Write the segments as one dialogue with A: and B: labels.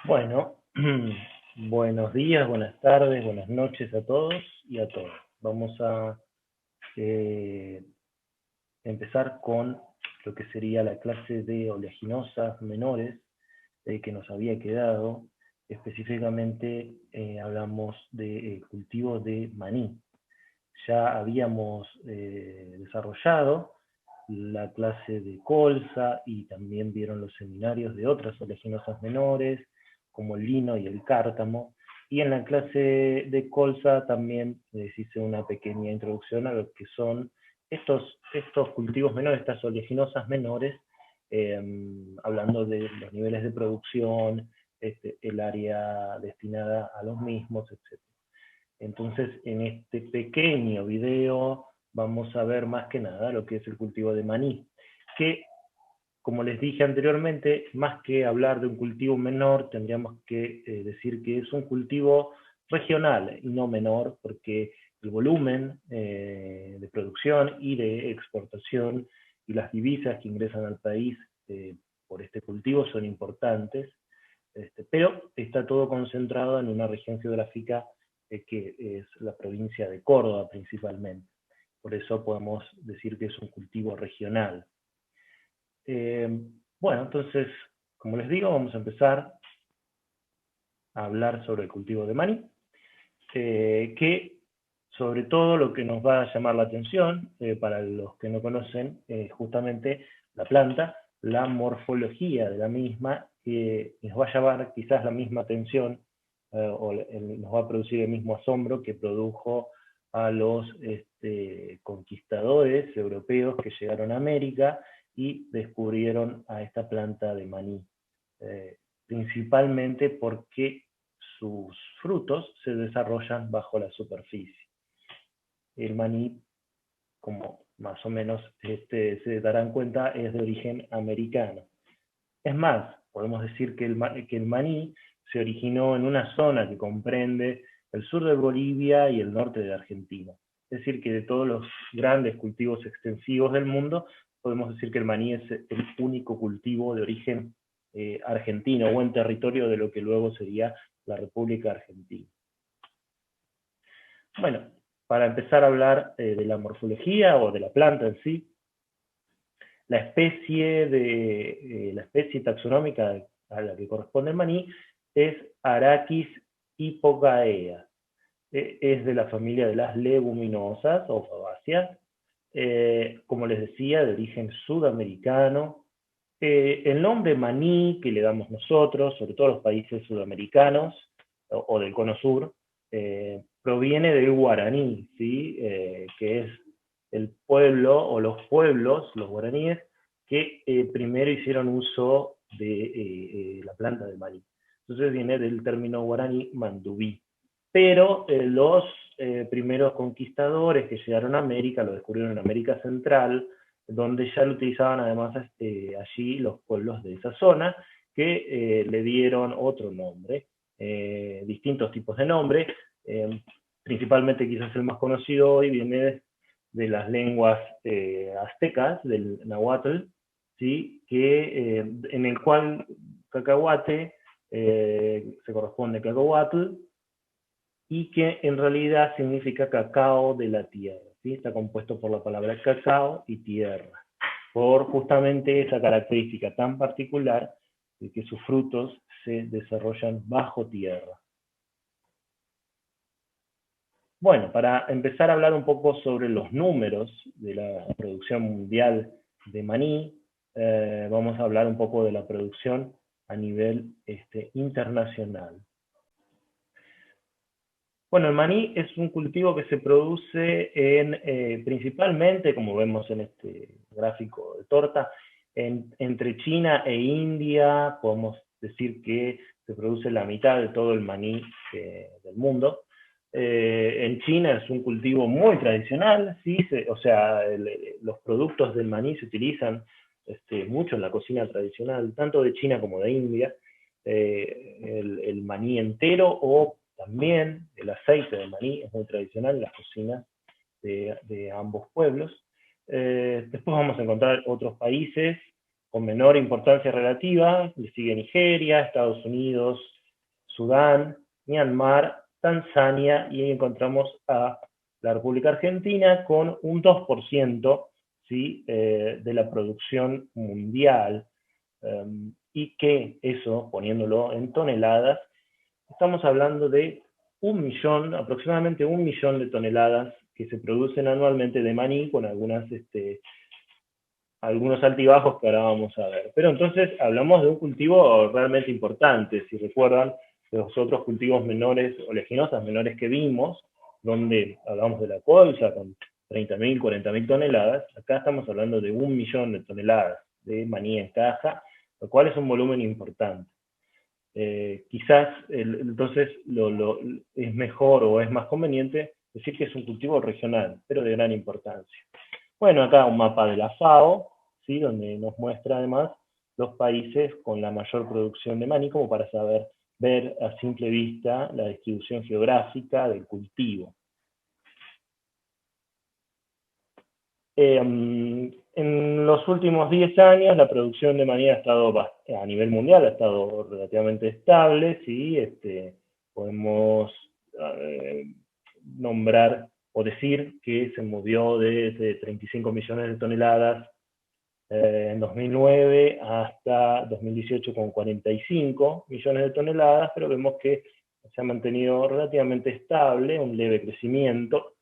A: Bueno, buenos días, buenas tardes, buenas noches a todos y a todas. Vamos a eh, empezar con lo que sería la clase de oleaginosas menores que nos había quedado. Específicamente hablamos de cultivo de maní. Ya habíamos desarrollado la clase de colza y también vieron los seminarios de otras oleaginosas menores, como el lino y el cártamo. Y en la clase de colza también les hice una pequeña introducción a lo que son estos cultivos menores, estas oleaginosas menores, eh, hablando de los niveles de producción, el área destinada a los mismos, etc. Entonces, en este pequeño video vamos a ver más que nada lo que es el cultivo de maní, que, como les dije anteriormente, más que hablar de un cultivo menor, tendríamos que decir que es un cultivo regional y no menor, porque el volumen de producción y de exportación y las divisas que ingresan al país por este cultivo son importantes, pero está todo concentrado en una región geográfica que es la provincia de Córdoba principalmente. Por eso podemos decir que es un cultivo regional. Eh, bueno, entonces, como les digo, vamos a empezar a hablar sobre el cultivo de maní, que sobre todo lo que nos va a llamar la atención, para los que no conocen, justamente la planta, la morfología de la misma, que nos va a llamar quizás la misma atención, nos va a producir el mismo asombro que produjo a los conquistadores europeos que llegaron a América y descubrieron a esta planta de maní, principalmente porque sus frutos se desarrollan bajo la superficie. El maní, como más o menos se darán cuenta, es de origen americano. Es más, podemos decir que el maní se originó en una zona que comprende el sur de Bolivia y el norte de Argentina. Es decir, que de todos los grandes cultivos extensivos del mundo, podemos decir que el maní es el único cultivo de origen argentino o en territorio de lo que luego sería la República Argentina. Bueno, para empezar a hablar de la morfología o de la planta en sí, la especie taxonómica a la que corresponde el maní es Arachis hipogaea. Es de la familia de las leguminosas o fabáceas, como les decía, de origen sudamericano. El nombre maní que le damos nosotros, sobre todo los países sudamericanos o del cono sur, proviene del guaraní, ¿sí? Que es el pueblo o los pueblos, los guaraníes, que primero hicieron uso de la planta de maní. Entonces viene del término guaraní mandubí. Pero los primeros conquistadores que llegaron a América lo descubrieron en América Central, donde ya lo utilizaban además allí los pueblos de esa zona, que le dieron otro nombre, distintos tipos de nombres, principalmente quizás el más conocido hoy viene de las lenguas aztecas, del nahuatl, ¿sí? En el cual cacahuate se corresponde a cacahuatl, y que en realidad significa cacao de la tierra, ¿sí? Está compuesto por la palabra cacao y tierra, por justamente esa característica tan particular de que sus frutos se desarrollan bajo tierra. Bueno, para empezar a hablar un poco sobre los números de la producción mundial de maní, vamos a hablar un poco de la producción a nivel internacional. Bueno, el maní es un cultivo que se produce principalmente, como vemos en este gráfico de torta, entre China e India. Podemos decir que se produce la mitad de todo el maní del mundo. En China es un cultivo muy tradicional, ¿sí? O sea, los productos del maní se utilizan mucho en la cocina tradicional, tanto de China como de India. El maní entero o también el aceite de maní es muy tradicional en las cocinas de ambos pueblos. Después vamos a encontrar otros países con menor importancia relativa, le sigue Nigeria, Estados Unidos, Sudán, Myanmar, Tanzania, y ahí encontramos a la República Argentina con un 2%, ¿sí? De la producción mundial, y que eso, poniéndolo en toneladas, estamos hablando de aproximadamente 1 millón de toneladas que se producen anualmente de maní, con algunos altibajos que ahora vamos a ver. Pero entonces hablamos de un cultivo realmente importante. Si recuerdan los otros cultivos menores, oleaginosas menores que vimos, donde hablamos de la colza con 30.000, 40.000 toneladas, acá estamos hablando de 1 millón de toneladas de maní en caja, lo cual es un volumen importante. Quizás entonces es mejor o es más conveniente decir que es un cultivo regional, pero de gran importancia. Bueno, acá un mapa de la FAO, ¿sí? Donde nos muestra además los países con la mayor producción de maní, como para ver a simple vista la distribución geográfica del cultivo. En los últimos 10 años la producción de maní ha estado a nivel mundial, ha estado relativamente estable, ¿sí? Podemos nombrar o decir que se movió de 35 millones de toneladas en 2009 hasta 2018 con 45 millones de toneladas, pero vemos que se ha mantenido relativamente estable, un leve crecimiento.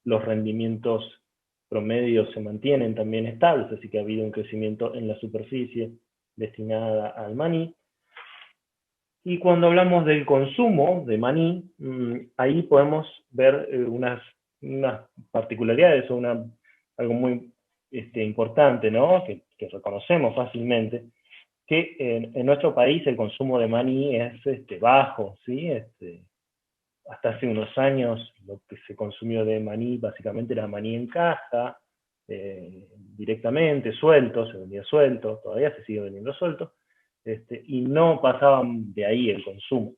A: Los rendimientos promedios se mantienen también estables, así que ha habido un crecimiento en la superficie destinada al maní. Y cuando hablamos del consumo de maní, ahí podemos ver unas particularidades o algo muy importante, ¿no? que reconocemos fácilmente, que en nuestro país el consumo de maní es bajo, ¿sí? Hasta hace unos años lo que se consumió de maní básicamente era maní en caja, directamente, suelto, se vendía suelto, todavía se sigue vendiendo suelto, y no pasaban de ahí el consumo.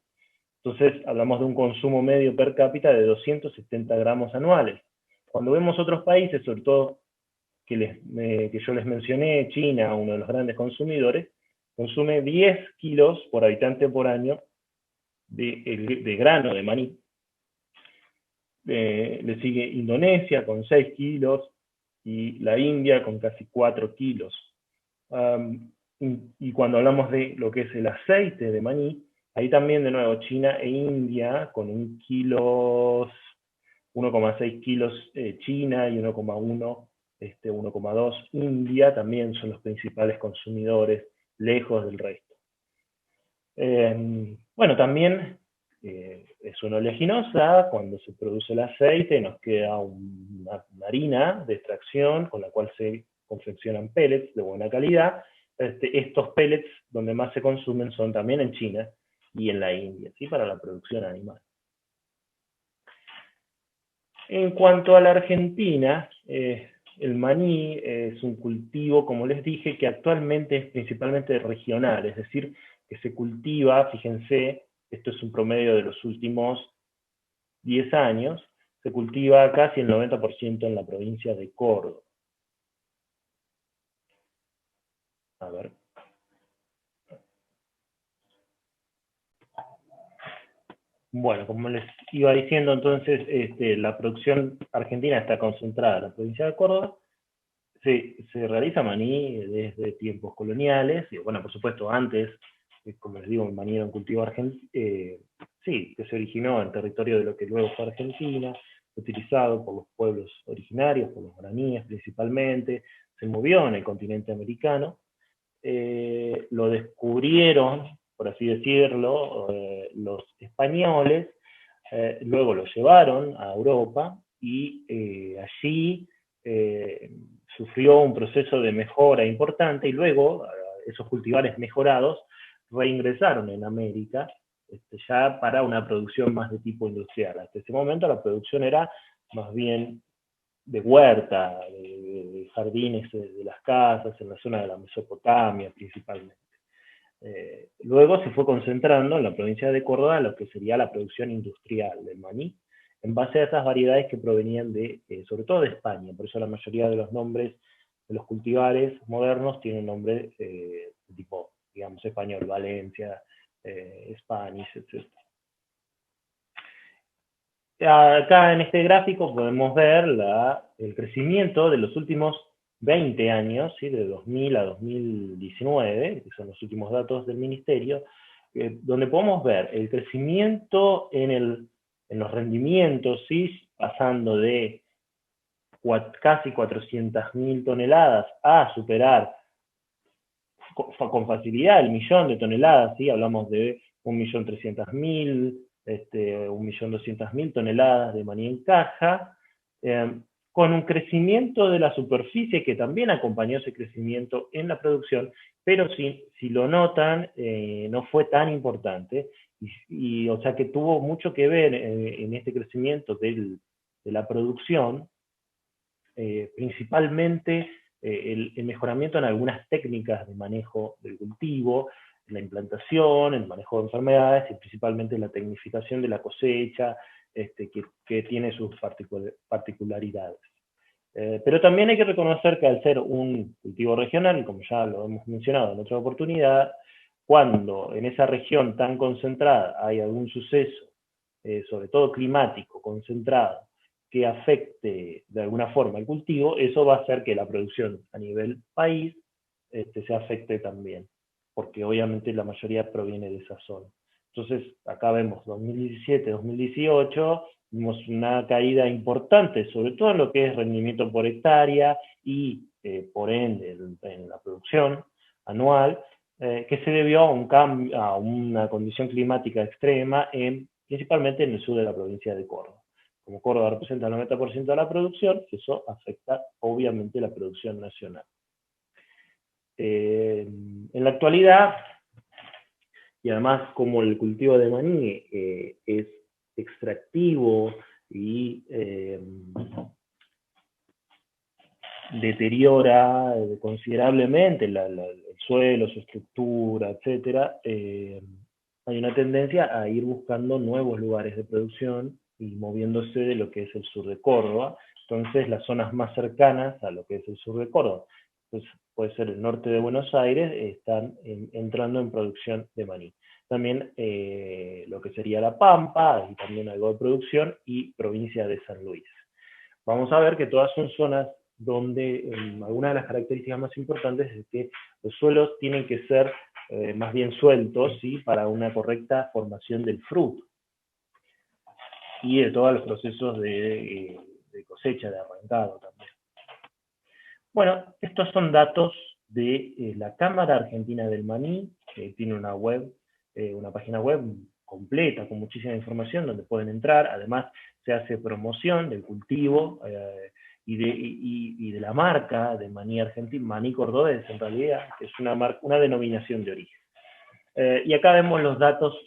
A: Entonces hablamos de un consumo medio per cápita de 270 gramos anuales. Cuando vemos otros países, sobre todo que yo les mencioné, China, uno de los grandes consumidores, consume 10 kilos por habitante por año de grano de maní. Le sigue Indonesia con 6 kilos y la India con casi 4 kilos. Y cuando hablamos de lo que es el aceite de maní, ahí también de nuevo China e India con 1,6 kilos China y 1,2 India también son los principales consumidores, lejos del resto. Bueno, también es una oleaginosa. Cuando se produce el aceite nos queda una harina de extracción con la cual se confeccionan pellets de buena calidad. Estos pellets donde más se consumen son también en China y en la India, ¿sí? Para la producción animal. En cuanto a la Argentina, el maní es un cultivo, como les dije, que actualmente es principalmente regional, es decir, que se cultiva, fíjense, esto es un promedio de los últimos 10 años, se cultiva casi el 90% en la provincia de Córdoba. A ver. Bueno, como les iba diciendo, entonces, la producción argentina está concentrada en la provincia de Córdoba. Se realiza maní desde tiempos coloniales, y bueno, por supuesto, antes, como les digo, el maní era un cultivo argentino, sí, que se originó en territorio de lo que luego fue Argentina, utilizado por los pueblos originarios, por los guaraníes principalmente, se movió en el continente americano, lo descubrieron, por así decirlo, los españoles, luego lo llevaron a Europa y allí sufrió un proceso de mejora importante y luego esos cultivares mejorados reingresaron en América ya para una producción más de tipo industrial. Hasta ese momento la producción era más bien de huerta, de jardines de las casas, en la zona de la Mesopotamia principalmente. Luego se fue concentrando en la provincia de Córdoba lo que sería la producción industrial del maní, en base a esas variedades que provenían sobre todo de España. Por eso la mayoría de los nombres de los cultivares modernos tienen nombre de tipo, digamos, español, Valencia, Spanish, etc. Acá en este gráfico podemos ver el crecimiento de los últimos 20 años, ¿sí? De 2000 a 2019, que son los últimos datos del ministerio, donde podemos ver el crecimiento en los rendimientos, ¿sí? Pasando de casi 400.000 toneladas a superar con facilidad el 1.000.000 de toneladas, ¿sí? Hablamos de 1.300.000, 1.200.000 toneladas de maní en caja, con un crecimiento de la superficie que también acompañó ese crecimiento en la producción, pero si lo notan, no fue tan importante, o sea que tuvo mucho que ver en este crecimiento de la producción, principalmente el mejoramiento en algunas técnicas de manejo del cultivo, la implantación, el manejo de enfermedades y principalmente la tecnificación de la cosecha, que tiene sus particularidades. Pero también hay que reconocer que al ser un cultivo regional, como ya lo hemos mencionado en otra oportunidad, cuando en esa región tan concentrada hay algún suceso, sobre todo climático, concentrado, que afecte de alguna forma el cultivo, eso va a hacer que la producción a nivel país se afecte también, porque obviamente la mayoría proviene de esa zona. Entonces, acá vemos 2017, 2018, vimos una caída importante, sobre todo en lo que es rendimiento por hectárea y, por ende, en la producción anual, que se debió a un cambio, a una condición climática extrema, principalmente en el sur de la provincia de Córdoba. Como Córdoba representa el 90% de la producción, eso afecta obviamente la producción nacional. En la actualidad, y además como el cultivo de maní es extractivo y deteriora considerablemente el suelo, su estructura, etc., hay una tendencia a ir buscando nuevos lugares de producción y moviéndose de lo que es el sur de Córdoba. Entonces, las zonas más cercanas a lo que es el sur de Córdoba, pues puede ser el norte de Buenos Aires, están entrando en producción de maní. También lo que sería La Pampa, y también algo de producción, y provincia de San Luis. Vamos a ver que todas son zonas donde alguna de las características más importantes es que los suelos tienen que ser más bien sueltos, ¿sí? Para una correcta formación del fruto y de todos los procesos de cosecha, de arrancado también. Bueno, estos son datos de la Cámara Argentina del Maní, que tiene una página web completa con muchísima información donde pueden entrar. Además, se hace promoción del cultivo y de la marca de maní argentino, maní cordobés en realidad, que es una denominación de origen. Y acá vemos los datos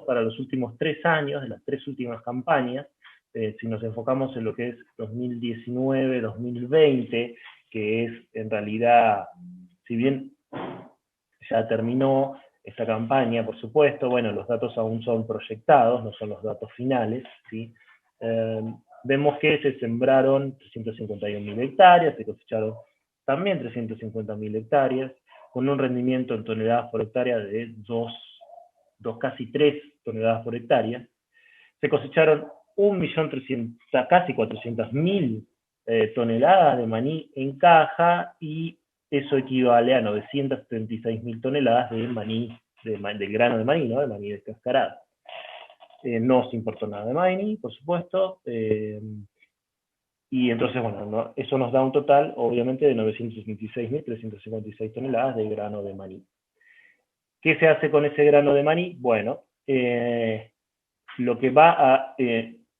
A: para los últimos 3 años, de las 3 últimas campañas. Si nos enfocamos en lo que es 2019-2020, que es en realidad, si bien ya terminó esta campaña, por supuesto, bueno, los datos aún son proyectados, no son los datos finales, ¿sí? Vemos que se sembraron 351.000 hectáreas, se cosecharon también 350.000 hectáreas, con un rendimiento en toneladas por hectárea de casi 3 toneladas por hectárea. Se cosecharon 1.300.000, casi 400.000 toneladas de maní en caja, y eso equivale a 936.000 toneladas de maní, del grano de maní, ¿no? De maní descascarado. No se importó nada de maní, por supuesto, y entonces, bueno, eso nos da un total, obviamente, de 966.356 toneladas de grano de maní. ¿Qué se hace con ese grano de maní? Bueno, lo que va a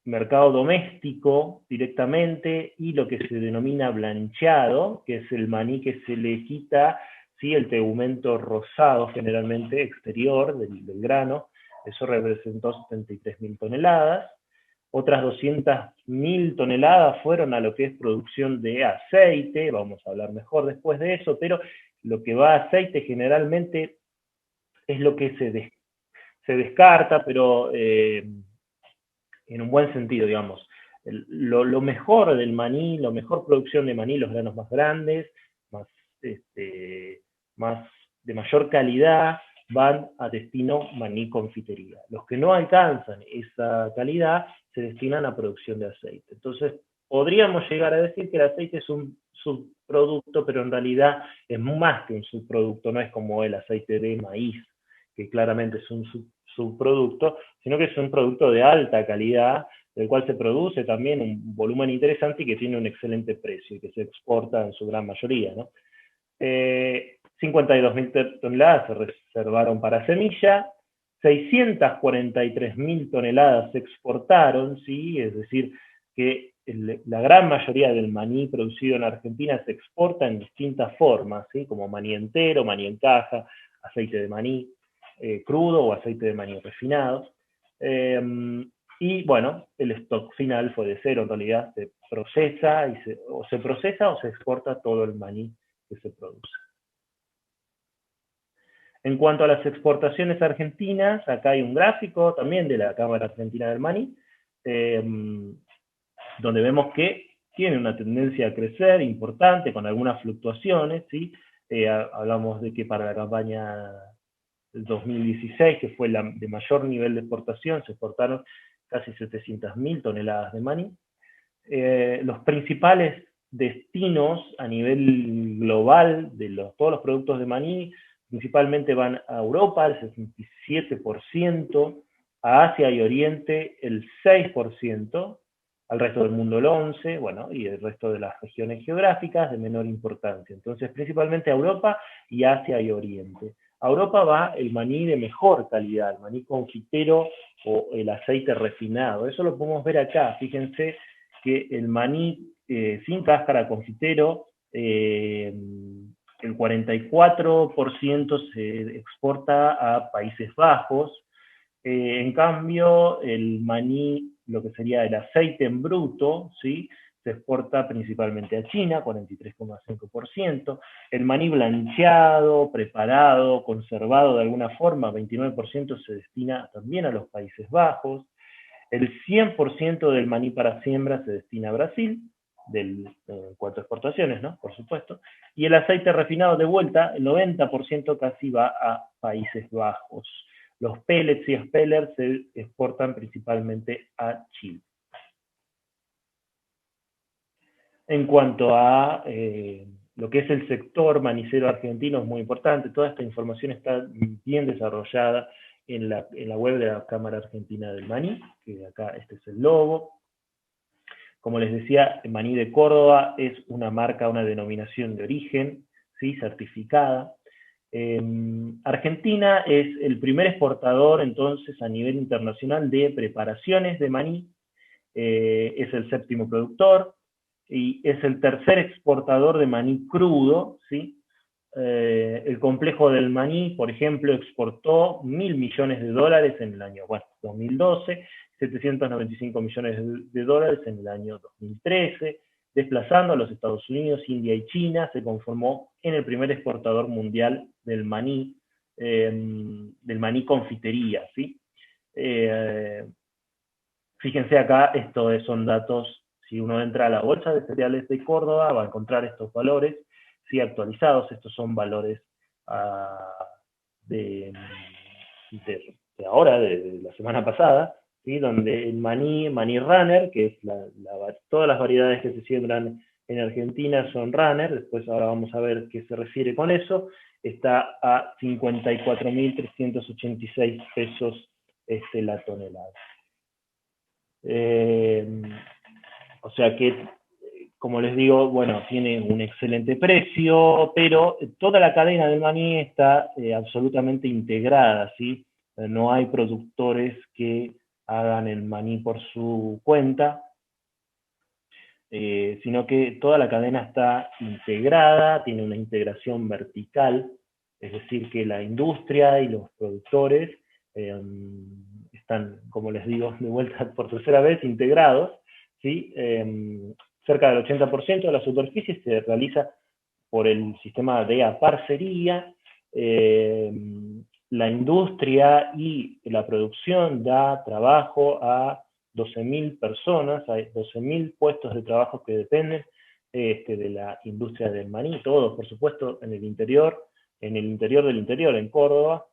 A: mercado doméstico directamente, y lo que se denomina blancheado, que es el maní que se le quita, ¿sí?, el tegumento rosado generalmente exterior del grano. Eso representó 73.000 toneladas. Otras 200.000 toneladas fueron a lo que es producción de aceite, vamos a hablar mejor después de eso, pero lo que va a aceite generalmente es lo que se descarta, pero en un buen sentido, digamos. Lo mejor del maní, la mejor producción de maní, los granos más grandes, de mayor calidad, van a destino maní confitería. Los que no alcanzan esa calidad se destinan a producción de aceite. Entonces, podríamos llegar a decir que el aceite es un subproducto, pero en realidad es más que un subproducto, no es como el aceite de maíz, que claramente es un subproducto, sino que es un producto de alta calidad, del cual se produce también un volumen interesante y que tiene un excelente precio y que se exporta en su gran mayoría, ¿no? 52.000 toneladas se reservaron para semilla, 643.000 toneladas se exportaron, ¿sí? Es decir, que la gran mayoría del maní producido en Argentina se exporta en distintas formas, ¿sí? Como maní entero, maní en caja, aceite de maní crudo o aceite de maní refinado. Y bueno, el stock final fue de cero, en realidad se procesa, o se procesa o se exporta todo el maní que se produce. En cuanto a las exportaciones argentinas, acá hay un gráfico también de la Cámara Argentina del Maní, donde vemos que tiene una tendencia a crecer importante, con algunas fluctuaciones, ¿sí? Hablamos de que para la campaña del 2016, que fue la de mayor nivel de exportación, se exportaron casi 700.000 toneladas de maní. Los principales destinos a nivel global de todos los productos de maní principalmente van a Europa, el 67%, a Asia y Oriente el 6%, al resto del mundo el 11%, bueno, y el resto de las regiones geográficas de menor importancia. Entonces, principalmente a Europa y Asia y Oriente. A Europa va el maní de mejor calidad, el maní confitero o el aceite refinado. Eso lo podemos ver acá. Fíjense que el maní sin cáscara confitero, el 44% se exporta a Países Bajos. En cambio, el maní, lo que sería el aceite en bruto, ¿sí? Se exporta principalmente a China, 43,5%. El maní blancheado, preparado, conservado de alguna forma, 29% se destina también a los Países Bajos. El 100% del maní para siembra se destina a Brasil, en cuanto a exportaciones, ¿no? Por supuesto. Y el aceite refinado de vuelta, el 90% casi va a Países Bajos. Los pellets y spellers se exportan principalmente a Chile. En cuanto a lo que es el sector manicero argentino, es muy importante. Toda esta información está bien desarrollada en la web de la Cámara Argentina del Maní, que acá este es el logo. Como les decía, el maní de Córdoba es una marca, una denominación de origen, ¿sí? Certificada. Argentina es el primer exportador, entonces, a nivel internacional de preparaciones de maní. Es el séptimo productor y es el tercer exportador de maní crudo, ¿sí? El complejo del maní, por ejemplo, exportó $1.000 millones en el año 2012, 795 millones de dólares en el año 2013, desplazando a los Estados Unidos, India y China, se conformó en el primer exportador mundial del maní confitería, ¿sí? Fíjense acá, estos son datos, si uno entra a la bolsa de cereales de Córdoba, va a encontrar estos valores, sí, actualizados. Estos son valores de ahora, de la semana pasada, ¿sí? Donde el maní runner, que es todas las variedades que se siembran en Argentina son runner, después ahora vamos a ver qué se refiere con eso, está a 54.386 pesos la tonelada. O sea que, como les digo, bueno, tiene un excelente precio, pero toda la cadena del maní está absolutamente integrada, ¿sí? No hay productores que hagan el maní por su cuenta, sino que toda la cadena está integrada, tiene una integración vertical, es decir, que la industria y los productores están, como les digo, de vuelta por tercera vez, integrados, ¿sí? Cerca del 80% de la superficie se realiza por el sistema de aparcería. La industria y la producción da trabajo a 12.000 personas, hay 12.000 puestos de trabajo que dependen de la industria del maní, todos, por supuesto, en el interior del interior, en Córdoba.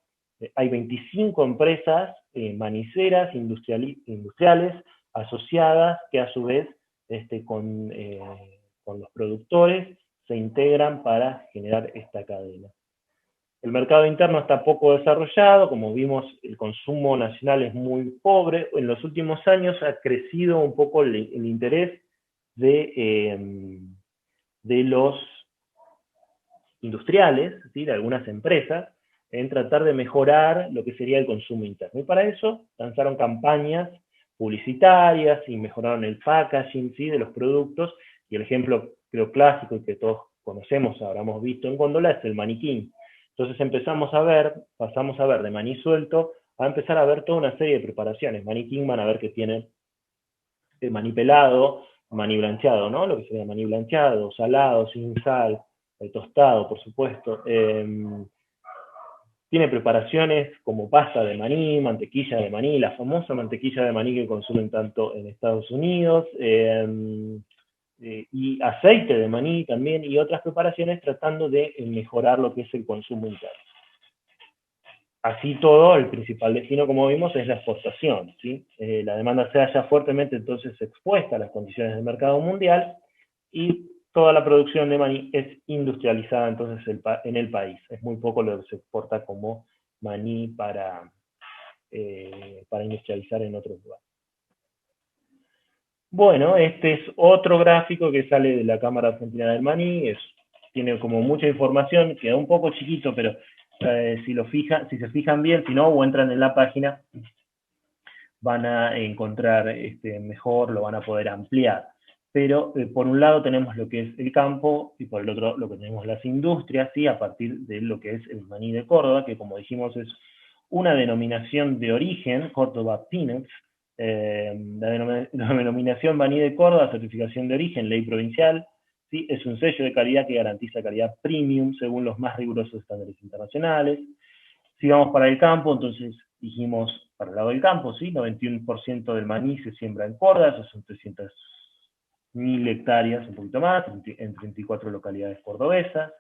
A: hay 25 empresas maniceras industriales asociadas que a su vez con los productores se integran para generar esta cadena. El mercado interno está poco desarrollado, como vimos el consumo nacional es muy pobre. En los últimos años ha crecido un poco el interés de los industriales, ¿sí?, de algunas empresas, en tratar de mejorar lo que sería el consumo interno. Y para eso lanzaron campañas publicitarias y mejoraron el packaging, ¿sí?, de los productos. Y el ejemplo, creo, clásico y que todos conocemos, habremos visto en góndola, es el maniquí. Entonces pasamos a ver de maní suelto a empezar a ver toda una serie de preparaciones. Maniquí, van a ver que tiene maní pelado, maní blancheado, ¿no? Lo que sería maní blancheado, salado, sin sal, tostado, por supuesto. Tiene preparaciones como pasta de maní, mantequilla de maní, la famosa mantequilla de maní que consumen tanto en Estados Unidos, y aceite de maní también, y otras preparaciones tratando de mejorar lo que es el consumo interno. Así todo, el principal destino, como vimos, es la exportación, ¿sí? La demanda se halla fuertemente entonces expuesta a las condiciones del mercado mundial y toda la producción de maní es industrializada entonces en el país. Es muy poco lo que se exporta como maní para industrializar en otros lugares. Bueno, este es otro gráfico que sale de la Cámara Argentina del Maní. Tiene como mucha información, queda un poco chiquito, pero si se fijan bien, si no, o entran en la página, van a encontrar mejor, lo van a poder ampliar. Pero por un lado tenemos lo que es el campo y por el otro lo que tenemos las industrias, ¿sí?, a partir de lo que es el maní de Córdoba, que como dijimos es una denominación de origen, Córdoba Peanuts, la denominación maní de Córdoba, certificación de origen, ley provincial, ¿sí?, es un sello de calidad que garantiza calidad premium según los más rigurosos estándares internacionales. Si vamos para el campo, entonces dijimos para el lado del campo, ¿sí?, 91% del maní se siembra en Córdoba, eso son 300.000 hectáreas, un poquito más, en 34 localidades cordobesas.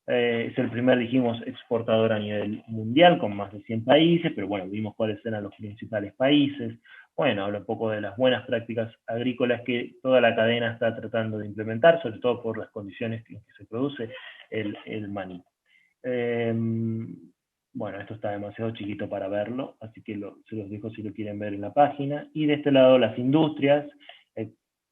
A: Es el primer, dijimos, exportador a nivel mundial, con más de 100 países, pero bueno, vimos cuáles eran los principales países. Bueno, habla un poco de las buenas prácticas agrícolas que toda la cadena está tratando de implementar, sobre todo por las condiciones en que se produce el maní. Bueno, esto está demasiado chiquito para verlo, así que se los dejo si lo quieren ver en la página. Y de este lado las industrias,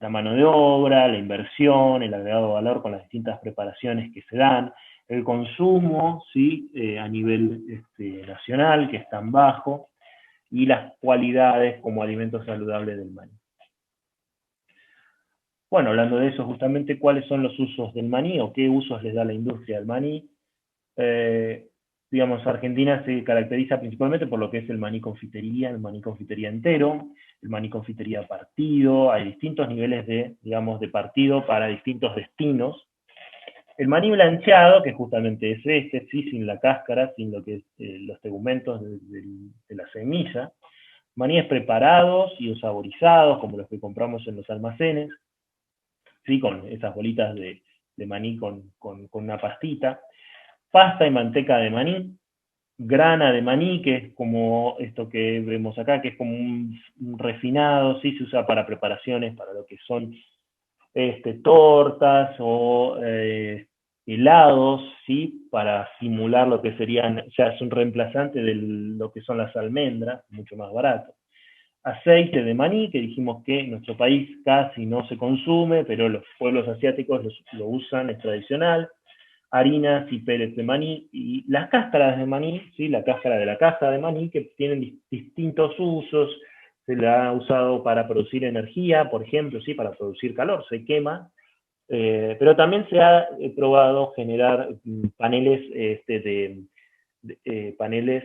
A: la mano de obra, la inversión, el agregado de valor con las distintas preparaciones que se dan, el consumo, ¿sí?, a nivel nacional, que es tan bajo, y las cualidades como alimento saludable del maní. Bueno, hablando de eso, justamente, ¿cuáles son los usos del maní o qué usos les da la industria del maní? Digamos, Argentina se caracteriza principalmente por lo que es el maní confitería entero, el maní confitería partido. Hay distintos niveles de partido para distintos destinos. El maní blancheado, que justamente es sí, sin la cáscara, sin lo que es los tegumentos de la semilla. Maníes preparados y saborizados, como los que compramos en los almacenes, ¿sí?, con esas bolitas de maní con una pastita. Pasta y manteca de maní, grana de maní, que es como esto que vemos acá, que es como un refinado, ¿sí?, se usa para preparaciones, para lo que son tortas o helados, ¿sí?, para simular lo que serían, ya es un reemplazante de lo que son las almendras, mucho más barato. Aceite de maní, que dijimos que en nuestro país casi no se consume, pero los pueblos asiáticos lo usan, es tradicional. Harinas y pellets de maní, y las cáscaras de maní, ¿sí?, la cáscara de la caja de maní, que tienen distintos usos. Se la ha usado para producir energía, por ejemplo, ¿sí?, para producir calor, se quema, pero también se ha probado generar paneles, paneles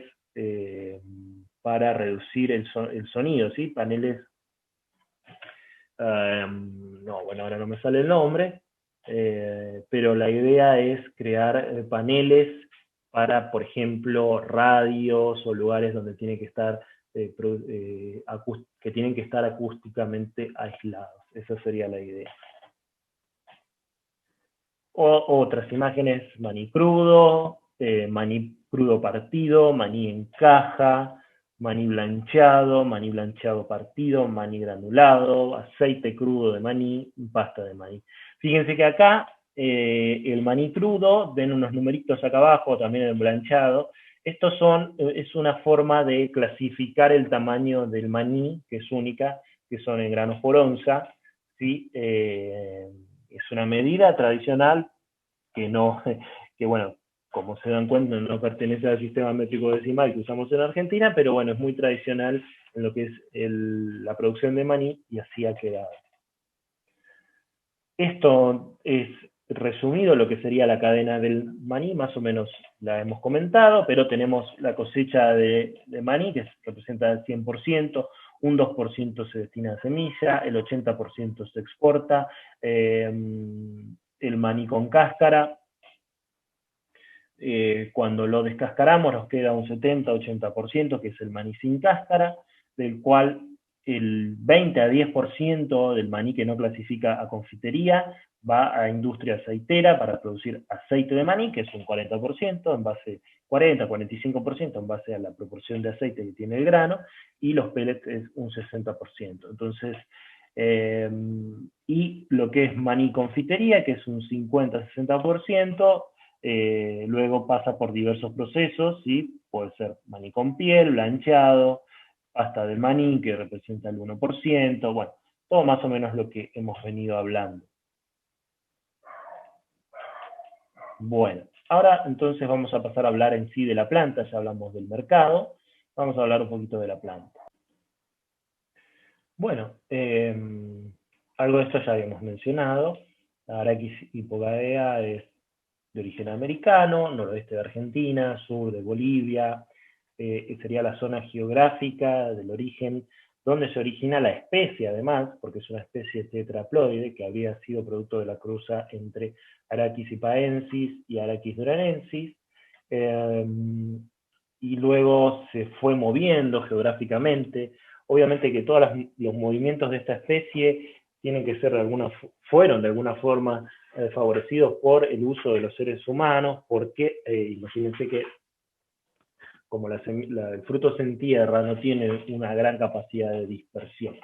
A: para reducir el sonido, ¿sí?, paneles, no, bueno, ahora no me sale el nombre, pero la idea es crear paneles para, por ejemplo, radios o lugares donde tiene que estar, que tienen que estar acústicamente aislados. Esa sería la idea. Otras imágenes, maní crudo, maní crudo partido, maní en caja, maní blancheado partido, maní granulado, aceite crudo de maní, pasta de maní. Fíjense que acá el maní crudo, ven unos numeritos acá abajo, también el blanchado. Estos es una forma de clasificar el tamaño del maní, que es única, que son en granos por onza, ¿sí? Es una medida tradicional que no, que bueno, como se dan cuenta, no pertenece al sistema métrico decimal que usamos en Argentina, pero bueno, es muy tradicional en lo que es la producción de maní, y así ha quedado. Esto es resumido lo que sería la cadena del maní, más o menos la hemos comentado, pero tenemos la cosecha de maní, que representa el 100%, un 2% se destina a semilla, el 80% se exporta, el maní con cáscara, cuando lo descascaramos nos queda un 70-80%, que es el maní sin cáscara, del cual el 20 a 10% del maní que no clasifica a confitería va a industria aceitera para producir aceite de maní, que es un 40%, en base 40-45% en base a la proporción de aceite que tiene el grano, y los pellets es un 60%. Entonces, y lo que es maní confitería, que es un 50-60%, luego pasa por diversos procesos, ¿sí? Puede ser maní con piel, blancheado, pasta de maní, que representa el 1%, bueno, todo más o menos lo que hemos venido hablando. Bueno, ahora entonces vamos a pasar a hablar en sí de la planta, ya hablamos del mercado, vamos a hablar un poquito de la planta. Bueno, algo de esto ya habíamos mencionado. La Arachis hipogaea es de origen americano, noroeste de Argentina, sur de Bolivia, sería la zona geográfica del origen donde se origina la especie, además, porque es una especie tetraploide que había sido producto de la cruza entre Arachis hipaensis y Arachis duranensis, y luego se fue moviendo geográficamente. Obviamente que todos los movimientos de esta especie tienen que ser fueron de alguna forma favorecidos por el uso de los seres humanos, porque imagínense que como el fruto se entierra, no tiene una gran capacidad de dispersión.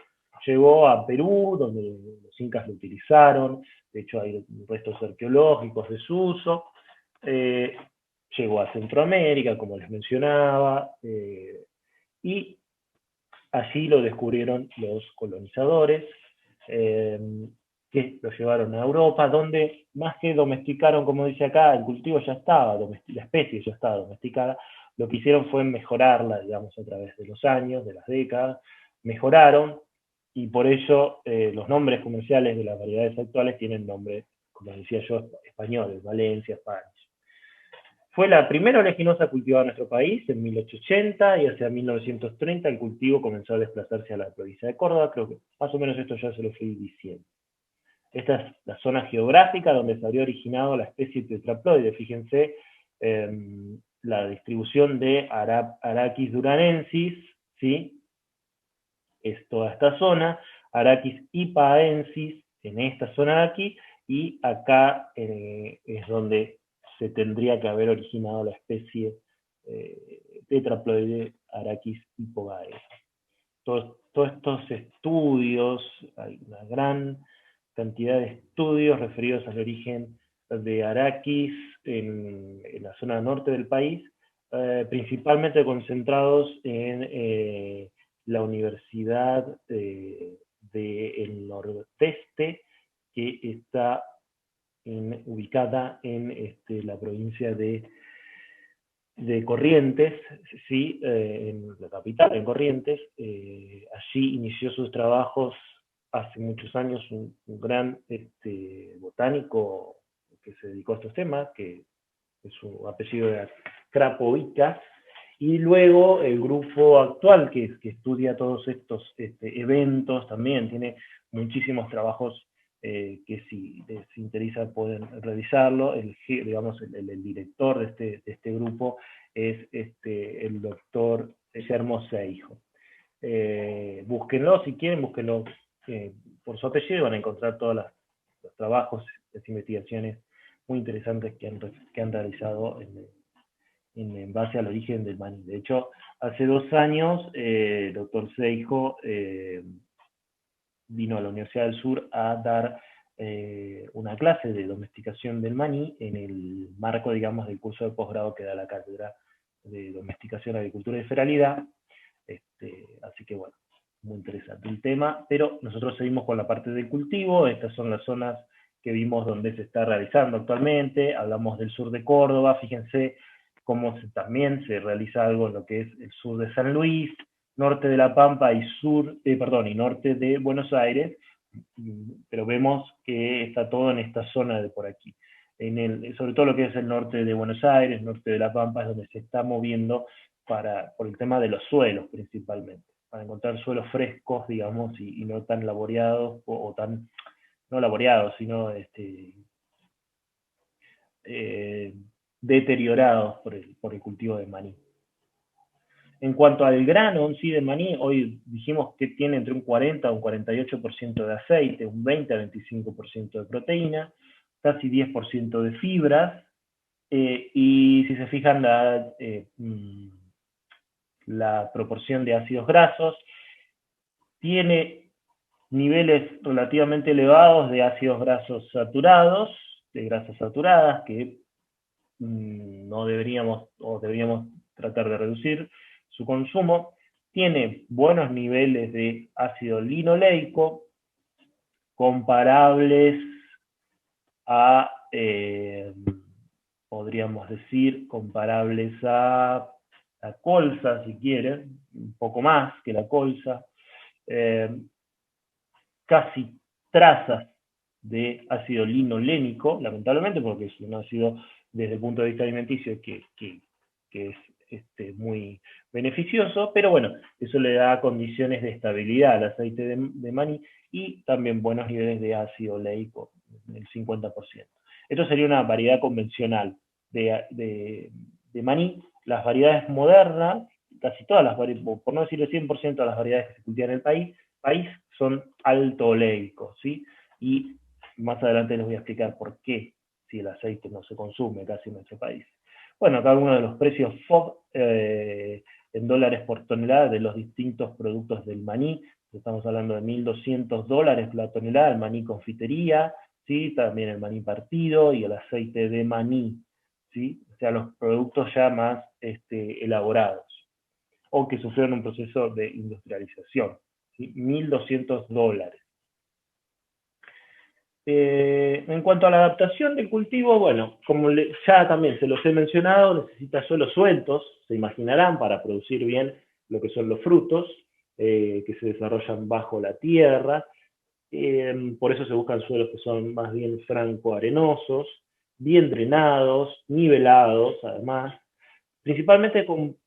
A: Llegó a Perú, donde los incas lo utilizaron, de hecho hay restos arqueológicos de su uso, llegó a Centroamérica, como les mencionaba, y allí lo descubrieron los colonizadores, que lo llevaron a Europa, donde más que domesticaron, como dice acá, el cultivo ya estaba, la especie ya estaba domesticada, lo que hicieron fue mejorarla, digamos, a través de los años, de las décadas, mejoraron, y por ello los nombres comerciales de las variedades actuales tienen nombres, como decía yo, españoles, Valencia, España. Fue la primera oleaginosa cultivada en nuestro país en 1880, y hacia 1930 el cultivo comenzó a desplazarse a la provincia de Córdoba. Creo que más o menos esto ya se lo fui diciendo. Esta es la zona geográfica donde se habría originado la especie tetraploide. Fíjense la distribución de Arachis duranensis, ¿sí? Es toda esta zona. Arachis hipaensis en esta zona de aquí, y acá es donde se tendría que haber originado la especie tetraploide Arachis hipogaea. Todos estos estudios, hay una gran cantidad de estudios referidos al origen de Arachis en la zona norte del país, principalmente concentrados en la Universidad del Nordeste, que está ubicada en la provincia de Corrientes, ¿sí? En la capital, en Corrientes. Allí inició sus trabajos hace muchos años un gran botánico que se dedicó a estos temas, que su apellido era Krapovica, y luego el grupo actual que estudia todos estos eventos también tiene muchísimos trabajos que si les interesa pueden revisarlo. Digamos, el director de este grupo es el doctor Guillermo Seijo. Búsquenlo si quieren, búsquenlo por su apellido, y van a encontrar todos los trabajos, las investigaciones muy interesantes que han realizado en base al origen del maní. De hecho, hace 2 años, el doctor Seijo vino a la Universidad del Sur a dar una clase de domesticación del maní en el marco, digamos, del curso de posgrado que da la Cátedra de Domesticación, Agricultura y Feralidad. Así que bueno, muy interesante el tema, pero nosotros seguimos con la parte del cultivo. Estas son las zonas que vimos donde se está realizando actualmente. Hablamos del sur de Córdoba, fíjense cómo también se realiza algo en lo que es el sur de San Luis, norte de La Pampa y y norte de Buenos Aires, pero vemos que está todo en esta zona de por aquí. Sobre todo lo que es el norte de Buenos Aires, norte de La Pampa, es donde se está moviendo por el tema de los suelos principalmente, para encontrar suelos frescos, digamos, y no tan laboreados, o tan, no laboreados, sino deteriorados por el cultivo de maní. En cuanto al grano en sí de maní, hoy dijimos que tiene entre un 40 a un 48% de aceite, un 20 a 25% de proteína, casi 10% de fibras, y si se fijan la proporción de ácidos grasos, tiene niveles relativamente elevados de ácidos grasos saturados, de grasas saturadas, que no deberíamos tratar de reducir su consumo. Tiene buenos niveles de ácido linoleico, comparables a, podríamos decir, comparables a la colza, si quieren, un poco más que la colza, casi trazas de ácido linolénico, lamentablemente, porque es un ácido desde el punto de vista alimenticio que es muy beneficioso, pero bueno, eso le da condiciones de estabilidad al aceite de maní, y también buenos niveles de ácido oleico, el 50%. Esto sería una variedad convencional de maní. Las variedades modernas, casi todas las variedades, por no decir el 100% de las variedades que se cultivan en el país son alto oleicos, ¿sí? Y más adelante les voy a explicar por qué, si el aceite no se consume casi en nuestro país. Bueno, acá algunos de los precios FOB en dólares por tonelada de los distintos productos del maní. Estamos hablando de $1.200 la tonelada, el maní confitería, ¿sí? También el maní partido y el aceite de maní, ¿sí? O sea, los productos ya más elaborados, o que sufrieron un proceso de industrialización, ¿sí? $1.200. En cuanto a la adaptación del cultivo, bueno, como ya también se los he mencionado, necesita suelos sueltos, se imaginarán, para producir bien lo que son los frutos, que se desarrollan bajo la tierra. Por eso se buscan suelos que son más bien franco-arenosos, bien drenados, nivelados, además, principalmente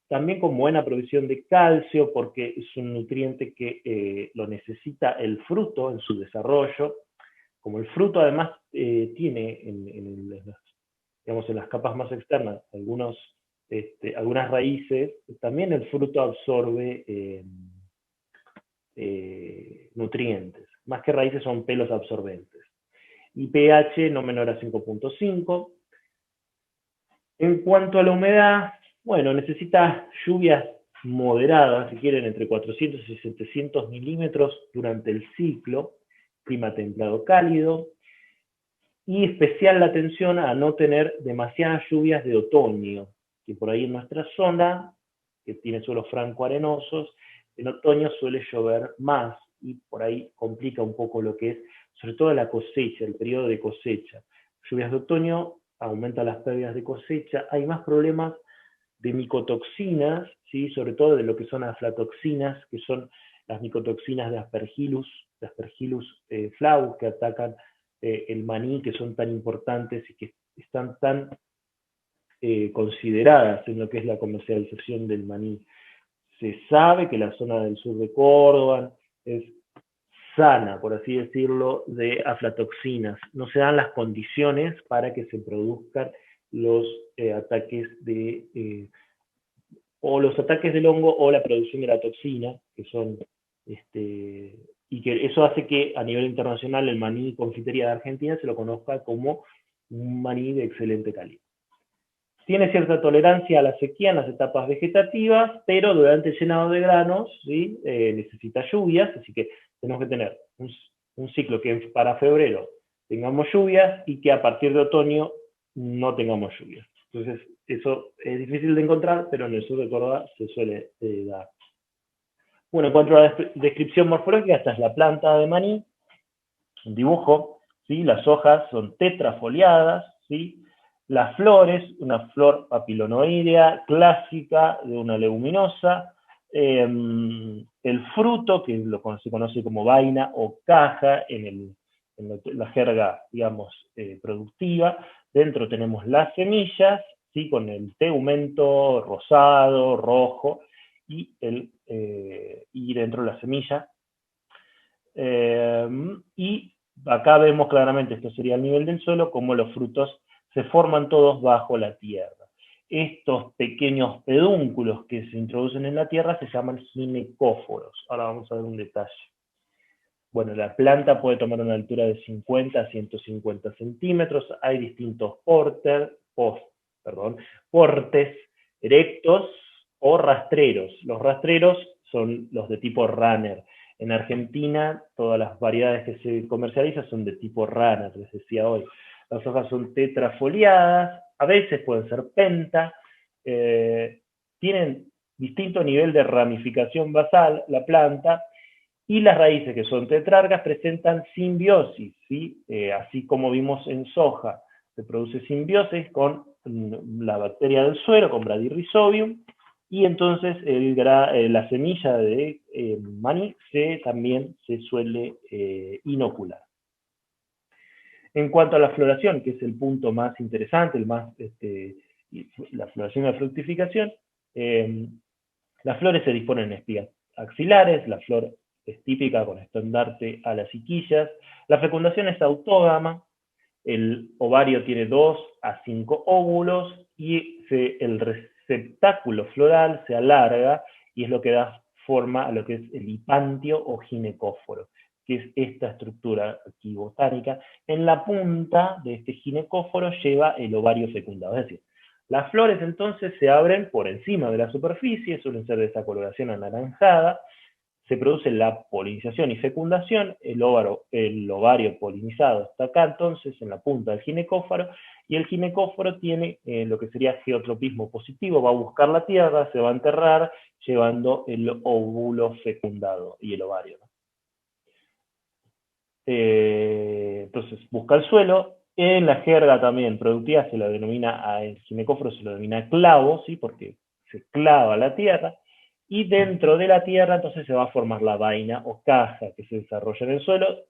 A: también con buena provisión de calcio, porque es un nutriente que lo necesita el fruto en su desarrollo. Como el fruto además tiene digamos, en las capas más externas algunas raíces, también el fruto absorbe nutrientes. Más que raíces, son pelos absorbentes. Y pH no menor a 5.5. En cuanto a la humedad, bueno, necesita lluvias moderadas, si quieren, entre 400 y 700 milímetros durante el ciclo, clima templado cálido, y especial la atención a no tener demasiadas lluvias de otoño, que por ahí en nuestra zona, que tiene suelos franco-arenosos, en otoño suele llover más, y por ahí complica un poco lo que es, sobre todo la cosecha, el periodo de cosecha. Lluvias de otoño aumentan las pérdidas de cosecha, hay más problemas de micotoxinas, ¿sí? Sobre todo de lo que son aflatoxinas, que son las micotoxinas de Aspergillus flavus, que atacan el maní, que son tan importantes y que están tan consideradas en lo que es la comercialización del maní. Se sabe que la zona del sur de Córdoba es sana, por así decirlo, de aflatoxinas. No se dan las condiciones para que se produzcan los ataques o los ataques del hongo o la producción de la toxina, que son, y que eso hace que a nivel internacional el maní confitería de Argentina se lo conozca como un maní de excelente calidad. Tiene cierta tolerancia a la sequía en las etapas vegetativas, pero durante el llenado de granos, ¿sí? Necesita lluvias, así que tenemos que tener un ciclo que para febrero tengamos lluvias y que a partir de otoño no tengamos lluvias. Entonces, eso es difícil de encontrar, pero en el sur de Córdoba se suele dar. Bueno, en cuanto a la descripción morfológica, esta es la planta de maní, un dibujo, ¿sí? Las hojas son tetrafoliadas, ¿sí? Las flores, una flor papilonoidea clásica de una leguminosa, el fruto, que se conoce como vaina o caja en la jerga, digamos, productiva. Dentro tenemos las semillas, ¿sí? Con el tegumento rosado, rojo, y dentro de la semilla. Y acá vemos claramente, esto sería el nivel del suelo, cómo los frutos se forman todos bajo la tierra. Estos pequeños pedúnculos que se introducen en la tierra se llaman ginecóforos. Ahora vamos a ver un detalle. Bueno, la planta puede tomar una altura de 50 a 150 centímetros. Hay distintos portes erectos o rastreros. Los rastreros son los de tipo runner. En Argentina, todas las variedades que se comercializan son de tipo runner, les decía hoy. Las hojas son tetrafoliadas, a veces pueden ser penta, tienen distinto nivel de ramificación basal la planta, y las raíces, que son tetrargas, presentan simbiosis, ¿sí? Así como vimos en soja, se produce simbiosis con la bacteria del suelo, con Bradyrhizobium, y entonces la semilla de maní también se suele inocular. En cuanto a la floración, que es el punto más interesante, la floración y la fructificación, las flores se disponen en espigas axilares, la flor es típica con estandarte, alas y quillas. La fecundación es autógama, el ovario tiene 2 a 5 óvulos y el receptáculo floral se alarga y es lo que da forma a lo que es el hipantio o ginecóforo, que es esta estructura aquí botánica. En la punta de este ginecóforo lleva el ovario fecundado, es decir, las flores entonces se abren por encima de la superficie, suelen ser de esa coloración anaranjada, se produce la polinización y fecundación, el ovario polinizado está acá entonces en la punta del ginecóforo, y el ginecóforo tiene lo que sería geotropismo positivo, va a buscar la tierra, se va a enterrar, llevando el óvulo fecundado y el ovario, ¿no? Entonces busca el suelo. En la jerga también productiva se lo denomina, el ginecóforo se lo denomina clavo, ¿sí? Porque se clava la tierra, y dentro de la tierra entonces se va a formar la vaina o caja que se desarrolla en el suelo,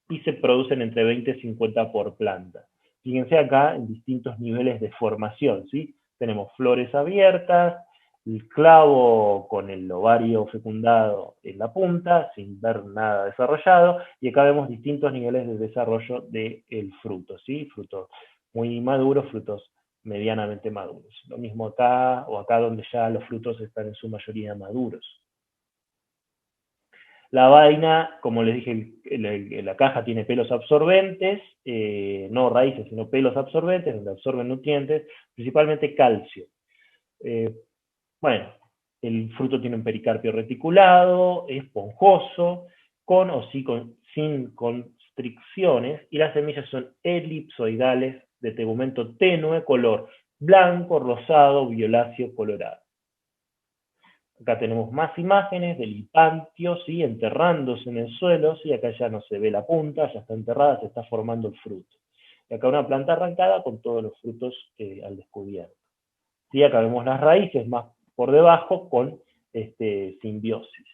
A: y se producen entre 20 y 50 por planta. Fíjense acá en distintos niveles de formación, ¿sí? Tenemos flores abiertas, el clavo con el ovario fecundado en la punta, sin ver nada desarrollado, y acá vemos distintos niveles de desarrollo del fruto, ¿sí? Frutos muy maduros, frutos medianamente maduros. Lo mismo acá, o acá donde ya los frutos están en su mayoría maduros. La vaina, como les dije, la caja tiene pelos absorbentes, no raíces, sino pelos absorbentes, donde absorben nutrientes, principalmente calcio. Bueno, el fruto tiene un pericarpio reticulado, esponjoso, con o sin constricciones, y las semillas son elipsoidales, de tegumento tenue, color blanco, rosado, violáceo, colorado. Acá tenemos más imágenes del hipantio, ¿sí? Enterrándose en el suelo, ¿sí? Acá ya no se ve la punta, ya está enterrada, se está formando el fruto. Y acá una planta arrancada con todos los frutos al descubierto. ¿Sí? Acá vemos las raíces más por debajo con simbiosis.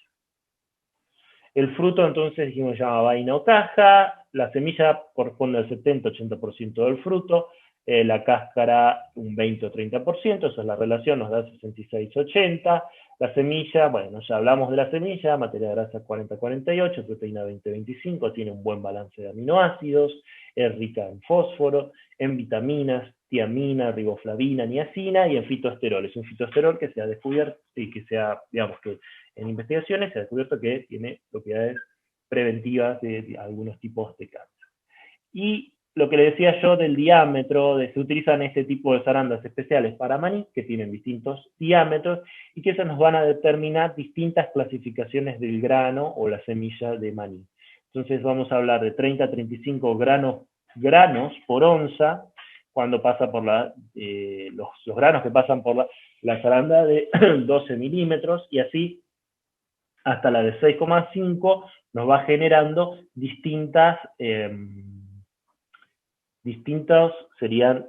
A: El fruto entonces dijimos se llama vaina o caja, la semilla corresponde al 70-80% del fruto, la cáscara un 20 o 30%, esa es la relación, nos da 66-80%, la semilla, bueno, ya hablamos de la semilla, materia grasa 40-48, proteína 20-25, tiene un buen balance de aminoácidos, es rica en fósforo, en vitaminas, tiamina, riboflavina, niacina, y en fitosterol. Es un fitosterol que se ha descubierto, y que digamos que en investigaciones se ha descubierto que tiene propiedades preventivas de algunos tipos de cáncer. Y lo que le decía yo del diámetro, se utilizan este tipo de zarandas especiales para maní, que tienen distintos diámetros, y que eso nos van a determinar distintas clasificaciones del grano o la semilla de maní. Entonces vamos a hablar de 30 a 35 granos por onza, cuando pasa por los granos que pasan por la zaranda de 12 milímetros, y así hasta la de 6,5 nos va generando distintos serían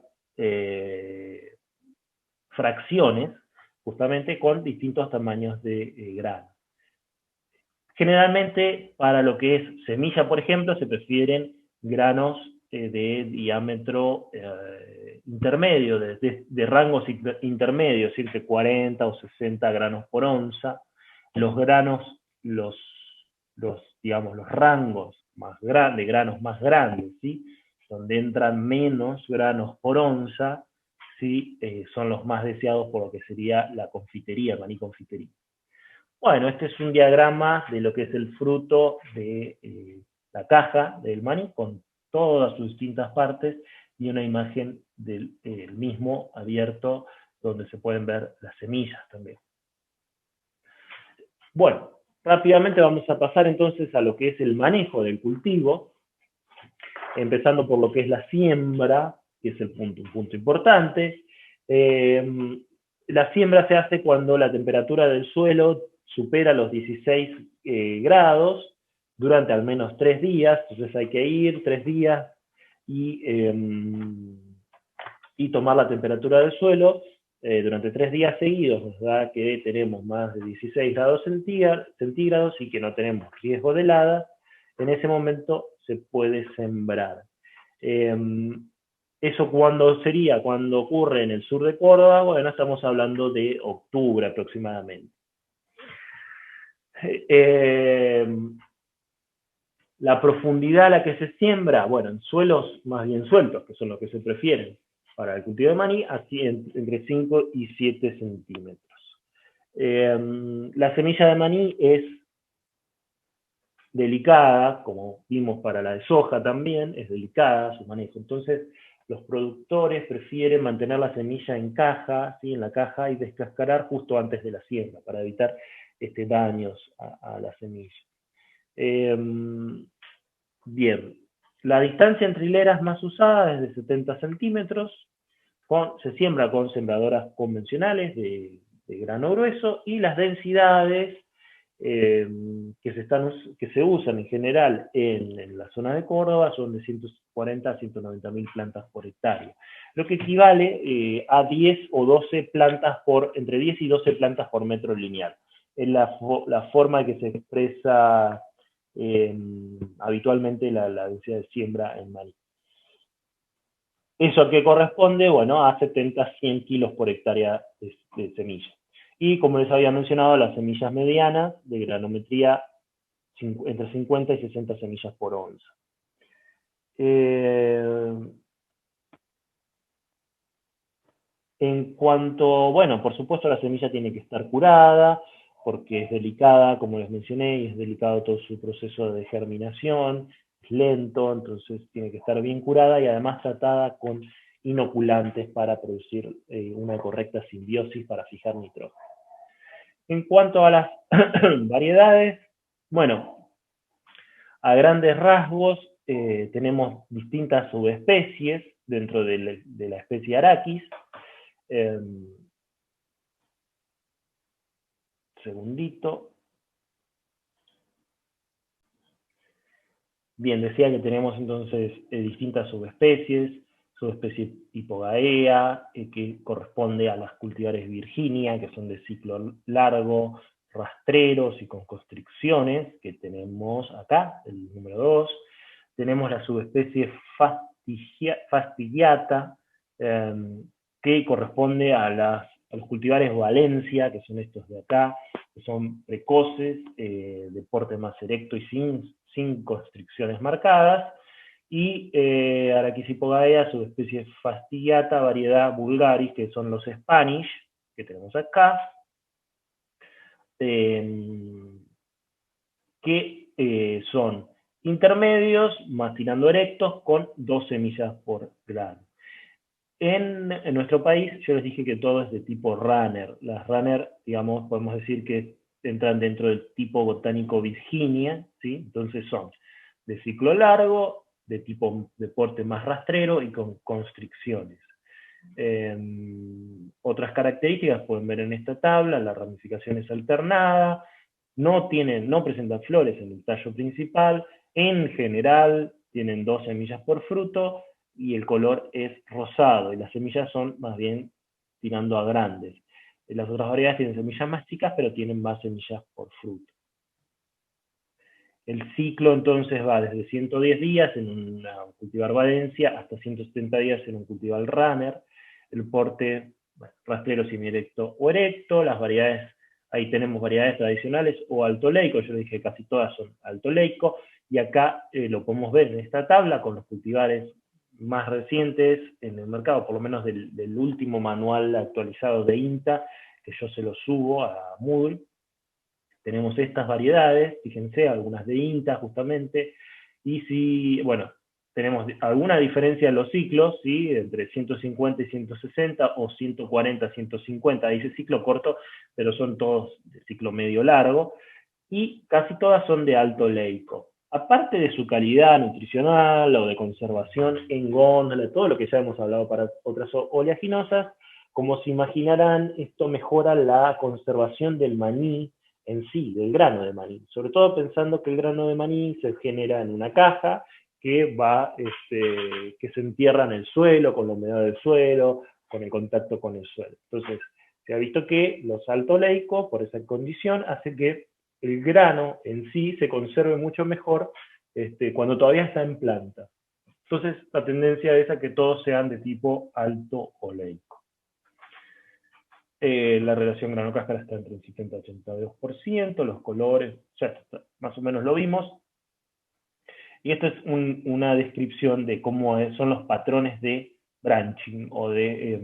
A: fracciones, justamente con distintos tamaños de grano. Generalmente, para lo que es semilla, por ejemplo, se prefieren granos de diámetro intermedio, de rangos intermedios, es decir, que 40 o 60 granos por onza. Los granos, digamos, los rangos más grandes, granos más grandes, ¿sí? Donde entran menos granos por onza, ¿sí? Son los más deseados por lo que sería la confitería, maní confitería. Bueno, este es un diagrama de lo que es el fruto de la caja del maní, con todas sus distintas partes, y una imagen del mismo abierto, donde se pueden ver las semillas también. Bueno, rápidamente vamos a pasar entonces a lo que es el manejo del cultivo, empezando por lo que es la siembra, que es un punto importante. La siembra se hace cuando la temperatura del suelo supera los 16 grados durante al menos 3 días, entonces hay que ir 3 días y tomar la temperatura del suelo durante 3 días seguidos, nos da que tenemos más de 16 grados centígrados y que no tenemos riesgo de helada. En ese momento se puede sembrar. ¿Eso cuándo sería? Cuando ocurre en el sur de Córdoba, bueno, estamos hablando de octubre aproximadamente. La profundidad a la que se siembra, bueno, en suelos más bien sueltos, que son los que se prefieren para el cultivo de maní, así entre 5 y 7 centímetros. La semilla de maní es delicada, como vimos para la de soja también, es delicada su manejo. Entonces, los productores prefieren mantener la semilla en caja, ¿sí? En la caja, y descascarar justo antes de la siembra, para evitar daños a la semilla. Bien, la distancia entre hileras más usada es de 70 centímetros, se siembra con sembradoras convencionales de grano grueso, y las densidades que se usan en general en la zona de Córdoba son de 140 a 190 mil plantas por hectárea, lo que equivale a 10 o 12 plantas entre 10 y 12 plantas por metro lineal. Es la forma que se expresa habitualmente la densidad de siembra en maní. ¿Eso a qué corresponde? Bueno, a 70 a 100 kilos por hectárea de semilla. Y como les había mencionado, las semillas medianas de granometría entre 50 y 60 semillas por onza. En cuanto, bueno, por supuesto la semilla tiene que estar curada, porque es delicada, como les mencioné, y es delicado todo su proceso de germinación, es lento, entonces tiene que estar bien curada y además tratada con inoculantes para producir una correcta simbiosis para fijar nitrógeno. En cuanto a las variedades, bueno, a grandes rasgos tenemos distintas subespecies dentro de la especie Arachis. Segundito. Bien, decía que tenemos entonces distintas subespecies, subespecie Hipogaea, que corresponde a las cultivares Virginia, que son de ciclo largo, rastreros y con constricciones, que tenemos acá, el número 2. Tenemos la subespecie Fastigiata, que corresponde a los cultivares Valencia, que son estos de acá, que son precoces, de porte más erecto y sin constricciones marcadas, y Arachis hipogaea, subespecie Fastigiata, variedad vulgaris, que son los Spanish, que tenemos acá, que son intermedios, más tirando erectos, con 2 semillas por grano. En nuestro país, yo les dije que todo es de tipo runner. Las runner, digamos, podemos decir que entran dentro del tipo botánico Virginia, ¿sí? Entonces son de ciclo largo, de tipo de porte más rastrero y con constricciones. Otras características pueden ver en esta tabla: la ramificación es alternada, no presentan flores en el tallo principal, en general tienen 2 semillas por fruto, y el color es rosado, y las semillas son más bien tirando a grandes. Las otras variedades tienen semillas más chicas, pero tienen más semillas por fruto. El ciclo entonces va desde 110 días en un cultivar Valencia hasta 170 días en un cultivar runner. El porte, bueno, rastrero, semierecto o erecto. Las variedades, ahí tenemos variedades tradicionales o alto leico. Yo les dije que casi todas son alto leico. Y acá lo podemos ver en esta tabla con los cultivares más recientes en el mercado, por lo menos del último manual actualizado de INTA, que yo se lo subo a Moodle. Tenemos estas variedades, fíjense, algunas de INTA justamente, y si, bueno, tenemos alguna diferencia en los ciclos, ¿sí? Entre 150 y 160, o 140 a 150, dice ciclo corto, pero son todos de ciclo medio largo, y casi todas son de alto leico. Aparte de su calidad nutricional o de conservación en góndola, todo lo que ya hemos hablado para otras oleaginosas, como se imaginarán, esto mejora la conservación del maní en sí, del grano de maní, sobre todo pensando que el grano de maní se genera en una caja que se entierra en el suelo, con la humedad del suelo, con el contacto con el suelo. Entonces, se ha visto que los altoleicos, por esa condición, hace que el grano en sí se conserve mucho mejor cuando todavía está en planta. Entonces, la tendencia es a que todos sean de tipo alto oleico. La relación grano-cáscara está entre el 70 y 82%, los colores, ya más o menos lo vimos. Y esto es una descripción de cómo son los patrones de branching o de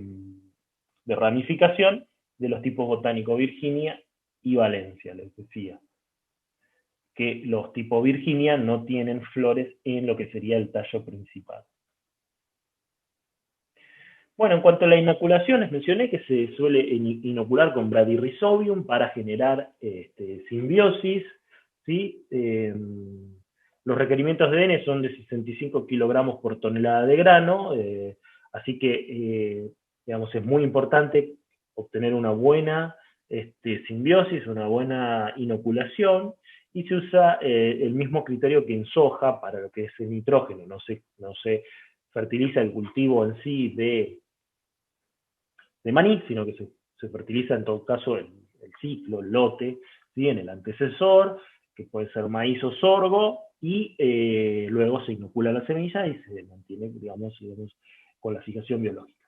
A: ramificación de los tipos botánico Virginia y Valencia, les decía. Que los tipos Virginia no tienen flores en lo que sería el tallo principal. Bueno, en cuanto a la inoculación, les mencioné que se suele inocular con Bradyrhizobium para generar simbiosis, ¿sí? Los requerimientos de N son de 65 kilogramos por tonelada de grano, así que, digamos, es muy importante obtener una buena simbiosis, una buena inoculación, y se usa el mismo criterio que en soja para lo que es el nitrógeno. No se fertiliza el cultivo en sí de maní, sino que se fertiliza en todo caso el ciclo, el lote, ¿sí? En el antecesor, que puede ser maíz o sorgo, y luego se inocula la semilla y se mantiene, digamos con la fijación biológica.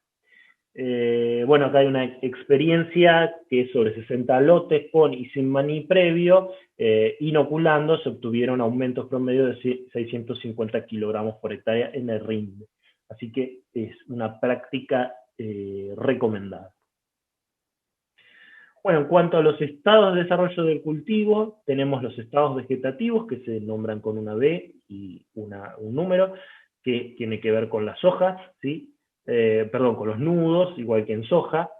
A: Bueno, acá hay una experiencia que es sobre 60 lotes con y sin maní previo. Inoculando se obtuvieron aumentos promedio de 650 kilogramos por hectárea en el rinde. Así que es una práctica recomendada. Bueno, en cuanto a los estados de desarrollo del cultivo, tenemos los estados vegetativos, que se nombran con una B y un número, que tiene que ver con las hojas, ¿sí? Con los nudos, igual que en soja.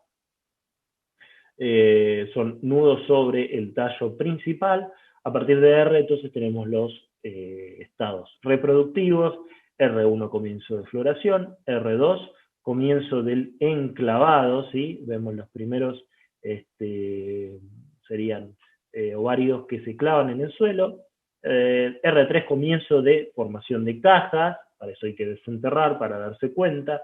A: Son nudos sobre el tallo principal. A partir de R, entonces tenemos los estados reproductivos. R1, comienzo de floración. R2, comienzo del enclavado, ¿sí? Vemos los primeros, serían ovarios que se clavan en el suelo. R3, comienzo de formación de cajas, para eso hay que desenterrar para darse cuenta.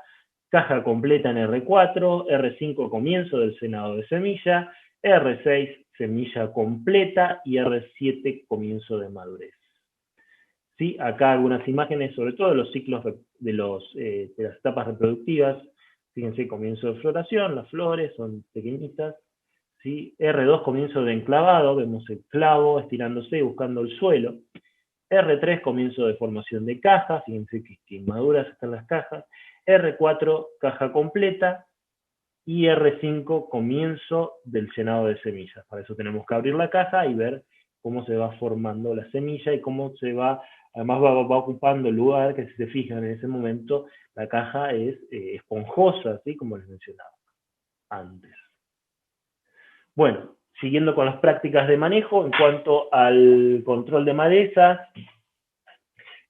A: Caja completa en R4, R5, comienzo del cenado de semilla, R6, semilla completa, y R7, comienzo de madurez. ¿Sí? Acá algunas imágenes, sobre todo de los ciclos de las etapas reproductivas. Fíjense, comienzo de floración, las flores son pequeñitas. ¿Sí? R2, comienzo de enclavado, vemos el clavo estirándose y buscando el suelo. R3, comienzo de formación de cajas, fíjense que inmaduras están las cajas. R4, caja completa, y R5, comienzo del llenado de semillas. Para eso tenemos que abrir la caja y ver cómo se va formando la semilla y cómo se va además va ocupando el lugar que, si se fijan en ese momento, la caja es esponjosa, ¿sí? Como les mencionaba antes. Bueno, siguiendo con las prácticas de manejo, en cuanto al control de malezas,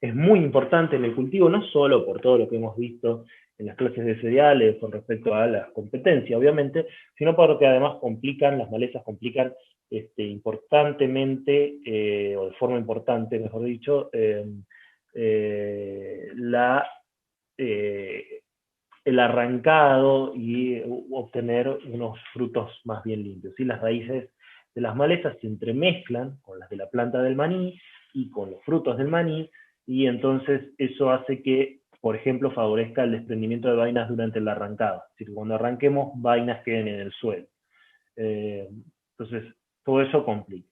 A: es muy importante en el cultivo, no solo por todo lo que hemos visto en las clases de cereales con respecto a las competencias, obviamente, sino porque además las malezas complican importantemente, o de forma importante, mejor dicho, eh, el arrancado y obtener unos frutos más bien limpios. ¿Sí? Las raíces de las malezas se entremezclan con las de la planta del maní y con los frutos del maní, y entonces eso hace que, por ejemplo, favorezca el desprendimiento de vainas durante el arrancado. Es decir, cuando arranquemos, vainas queden en el suelo. Entonces, todo eso complica.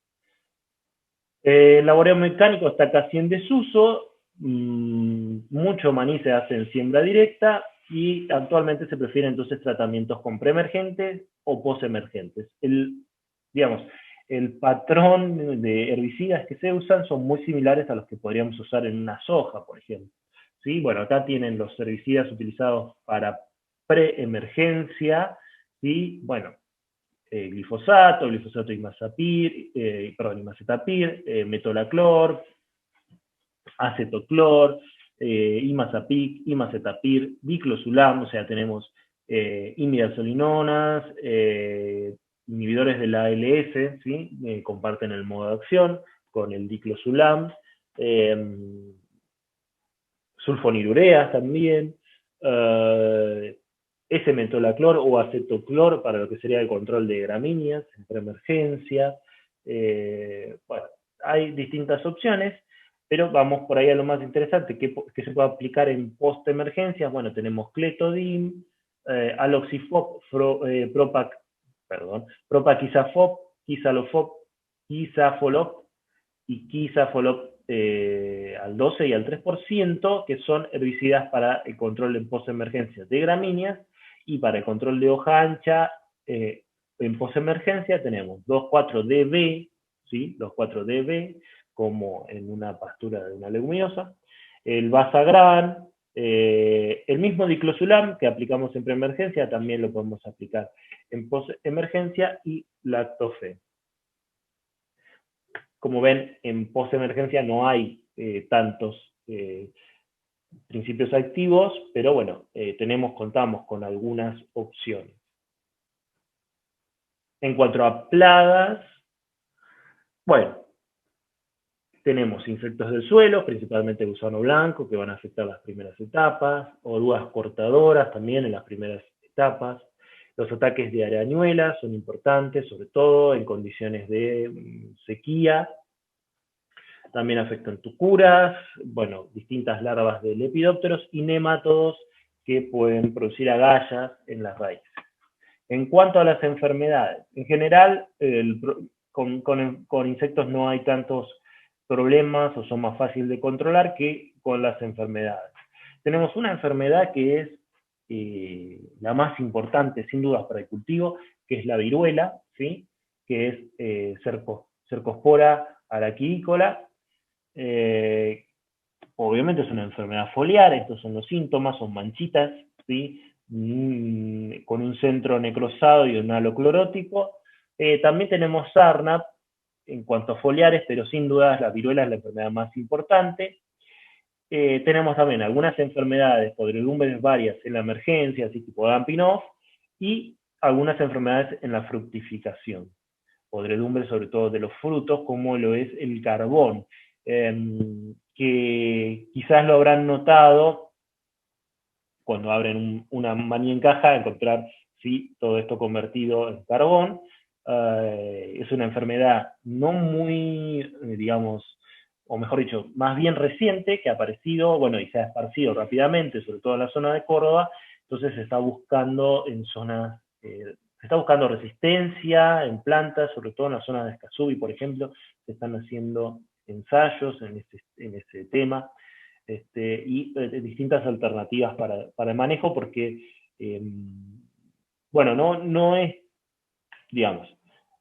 A: El laboreo mecánico está casi en desuso, mucho maní se hace en siembra directa y actualmente se prefieren entonces tratamientos con preemergentes o posemergentes. Digamos, el patrón de herbicidas que se usan son muy similares a los que podríamos usar en una soja, por ejemplo. ¿Sí? Bueno, acá tienen los herbicidas utilizados para preemergencia, ¿sí? Bueno, glifosato imazapir, metolaclor, acetoclor, imazapic, imacetapir, diclosulam, o sea, tenemos imidazolinonas, inhibidores de la ALS, ¿sí? Comparten el modo de acción con el diclosulam, sulfonilureas también, S-metolaclor o acetoclor para lo que sería el control de gramíneas en preemergencia. Bueno, hay distintas opciones, pero vamos por ahí a lo más interesante, que se puede aplicar en post-emergencias. Bueno, tenemos clethodim, aloxifop, propaquizafop, quizalofop, quizaffolop y quizaffolop al 12 y al 3%, que son herbicidas para el control en posemergencia de gramíneas, y para el control de hoja ancha en posemergencia tenemos 2,4-DB, ¿sí? 2,4-DB, como en una pastura de una leguminosa, el Basagran, el mismo diclosulam que aplicamos en preemergencia, también lo podemos aplicar en posemergencia, y lactofen. Como ven, en postemergencia no hay tantos principios activos, pero bueno, contamos con algunas opciones. En cuanto a plagas, bueno, tenemos insectos del suelo, principalmente gusano blanco, que van a afectar las primeras etapas, orugas cortadoras también en las primeras etapas. Los ataques de arañuelas son importantes, sobre todo en condiciones de sequía. También afectan tucuras, bueno, distintas larvas de lepidópteros y nemátodos que pueden producir agallas en las raíces. En cuanto a las enfermedades, en general, con insectos no hay tantos problemas o son más fáciles de controlar que con las enfermedades. Tenemos una enfermedad que es la más importante, sin dudas, para el cultivo, que es la viruela, ¿sí? Que es Cercospora araquidícola. Obviamente es una enfermedad foliar, estos son los síntomas, son manchitas, ¿sí? Con un centro necrosado y un halo clorótico. También tenemos sarna en cuanto a foliares, pero sin duda la viruela es la enfermedad más importante. Tenemos también algunas enfermedades, podredumbres varias en la emergencia, así tipo Dampinov, y algunas enfermedades en la fructificación. Podredumbres sobre todo de los frutos, como lo es el carbón, que quizás lo habrán notado cuando abren una maní en caja, encontrar ¿sí? todo esto convertido en carbón. Es una enfermedad no muy, digamos, o mejor dicho, más bien reciente, que ha aparecido, bueno, y se ha esparcido rápidamente, sobre todo en la zona de Córdoba. Entonces se está buscando en zonas, se está buscando resistencia en plantas, sobre todo en la zona de Escazú, por ejemplo, se están haciendo ensayos en este tema, y distintas alternativas para el manejo, porque, bueno, no es, digamos,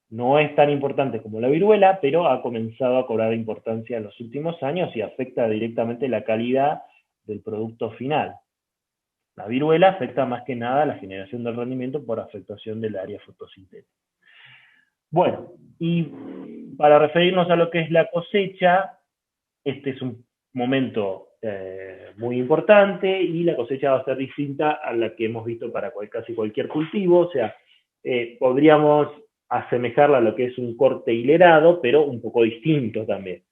A: No es tan importante como la viruela, pero ha comenzado a cobrar importancia en los últimos años y afecta directamente la calidad del producto final. La viruela afecta más que nada a la generación del rendimiento por afectación del área fotosintética. Bueno, y para referirnos a lo que es la cosecha, este es un momento muy importante y la cosecha va a ser distinta a la que hemos visto para casi cualquier cultivo, o sea, podríamos asemejarla a lo que es un corte hilerado, pero un poco distinto también.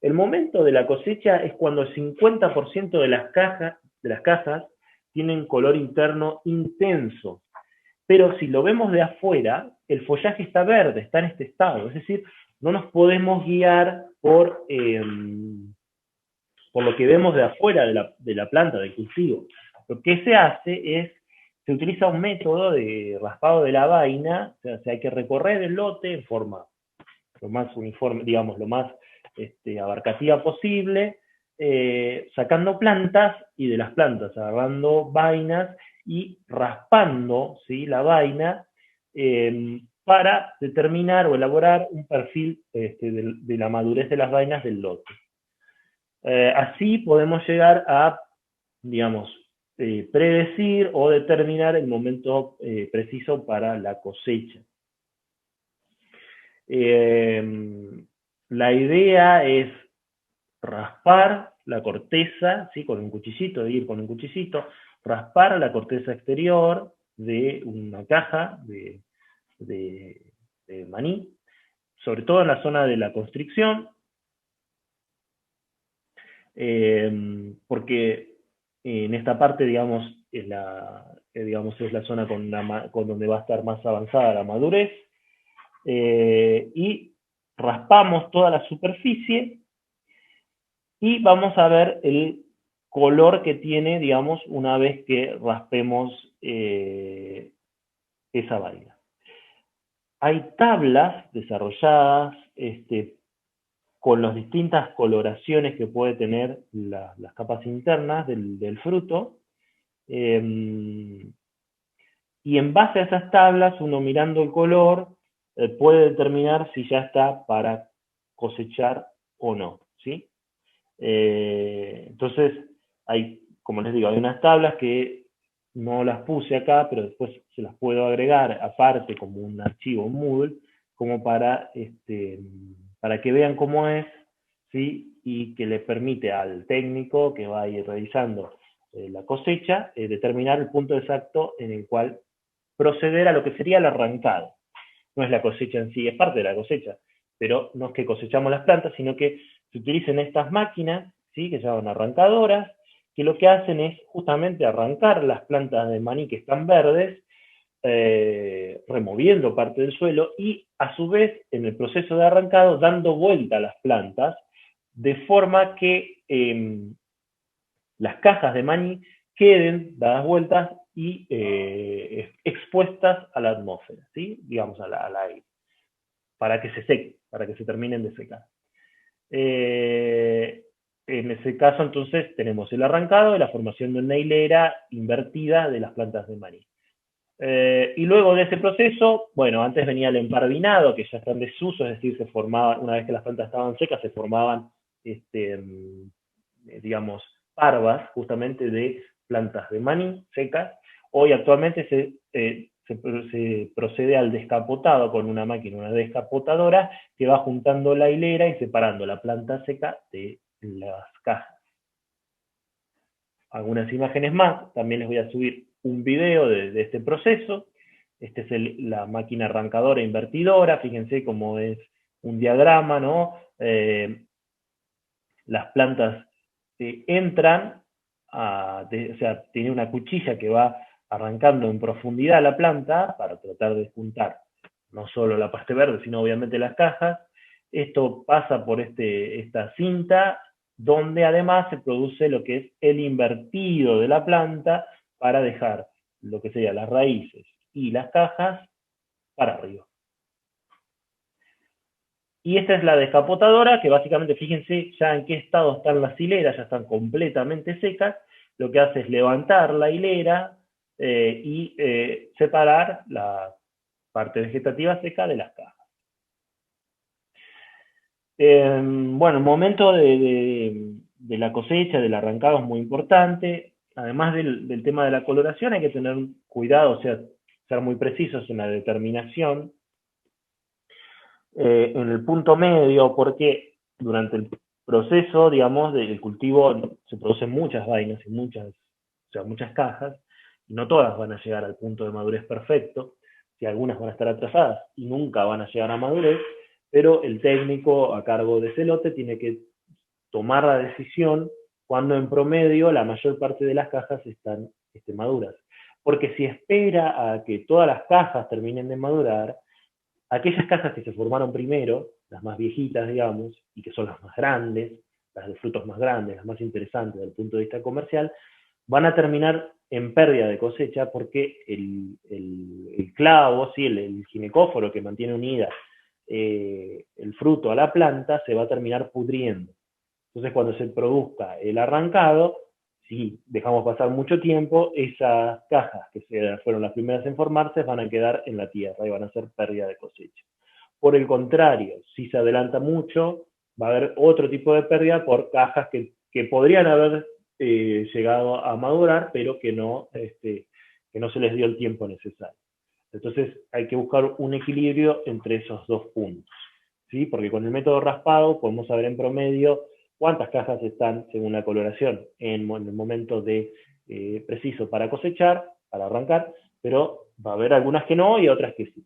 A: El momento de la cosecha es cuando el 50% de las cajas tienen color interno intenso, pero si lo vemos de afuera, el follaje está verde, está en este estado, es decir, no nos podemos guiar por lo que vemos de afuera de la planta, del cultivo. Lo que se hace es, se utiliza un método de raspado de la vaina, o sea, hay que recorrer el lote en forma lo más uniforme, digamos, lo más abarcativa posible, sacando plantas y de las plantas agarrando vainas y raspando, ¿sí?, la vaina para determinar o elaborar un perfil de la madurez de las vainas del lote. Así podemos llegar a, digamos, predecir o determinar el momento preciso para la cosecha. La idea es raspar la corteza, ¿sí?, con un cuchillito, ir con un cuchillito, raspar la corteza exterior de una caja de maní, sobre todo en la zona de la constricción, porque en esta parte, digamos, es la zona con donde va a estar más avanzada la madurez, y raspamos toda la superficie y vamos a ver el color que tiene, digamos, una vez que raspemos esa vaina. Hay tablas desarrolladas con las distintas coloraciones que puede tener las capas internas del fruto, y en base a esas tablas, uno mirando el color, puede determinar si ya está para cosechar o no, ¿sí? Entonces, como les digo, hay unas tablas que no las puse acá, pero después se las puedo agregar aparte como un archivo Moodle, como para que vean cómo es, ¿sí?, y que le permite al técnico que va a ir revisando la cosecha, determinar el punto exacto en el cual proceder a lo que sería el arrancado. No es la cosecha en sí, es parte de la cosecha, pero no es que cosechamos las plantas, sino que se utilizan estas máquinas, ¿sí?, que se llaman arrancadoras, que lo que hacen es justamente arrancar las plantas de maní que están verdes, removiendo parte del suelo y a su vez en el proceso de arrancado dando vuelta a las plantas de forma que las cajas de maní queden dadas vueltas y expuestas a la atmósfera, ¿sí?, digamos al aire, para que se sequen, para que se terminen de secar. En ese caso, entonces, tenemos el arrancado y la formación de una hilera invertida de las plantas de maní. Y luego de ese proceso, bueno, antes venía el empardinado, que ya está en desuso, es decir, se formaban, una vez que las plantas estaban secas, se formaban, digamos, parvas justamente de plantas de maní secas. Hoy actualmente se procede al descapotado con una máquina, una descapotadora, que va juntando la hilera y separando la planta seca de las cajas. Algunas imágenes más, también les voy a subir un video de este proceso. Esta es la máquina arrancadora invertidora, fíjense cómo es un diagrama, ¿no? Las plantas entran, o sea, tiene una cuchilla que va arrancando en profundidad la planta para tratar de juntar no solo la parte verde, sino obviamente las cajas. Esto pasa por esta cinta, donde además se produce lo que es el invertido de la planta para dejar lo que serían las raíces y las cajas para arriba. Y esta es la descapotadora, que básicamente, fíjense ya en qué estado están las hileras, ya están completamente secas. Lo que hace es levantar la hilera y separar la parte vegetativa seca de las cajas. Bueno, el momento de la cosecha, del arrancado es muy importante. Además del tema de la coloración, hay que tener cuidado, o sea, ser muy precisos en la determinación. En el punto medio, porque durante el proceso, digamos, del cultivo se producen muchas vainas y muchas, o sea, muchas cajas, y no todas van a llegar al punto de madurez perfecto, si algunas van a estar atrasadas y nunca van a llegar a madurez, pero el técnico a cargo de ese lote tiene que tomar la decisión cuando en promedio la mayor parte de las cajas están maduras. Porque si espera a que todas las cajas terminen de madurar, aquellas cajas que se formaron primero, las más viejitas, digamos, y que son las más grandes, las de frutos más grandes, las más interesantes desde el punto de vista comercial, van a terminar en pérdida de cosecha porque el clavo, ¿sí? el ginecóforo que mantiene unida el fruto a la planta, se va a terminar pudriendo. Entonces, cuando se produzca el arrancado, si dejamos pasar mucho tiempo, esas cajas que fueron las primeras en formarse van a quedar en la tierra y van a ser pérdida de cosecha. Por el contrario, si se adelanta mucho, va a haber otro tipo de pérdida por cajas que podrían haber llegado a madurar, pero que no se les dio el tiempo necesario. Entonces hay que buscar un equilibrio entre esos dos puntos, ¿sí? Porque con el método raspado podemos saber en promedio cuántas cajas están según la coloración en el momento preciso para cosechar, para arrancar, pero va a haber algunas que no y otras que sí.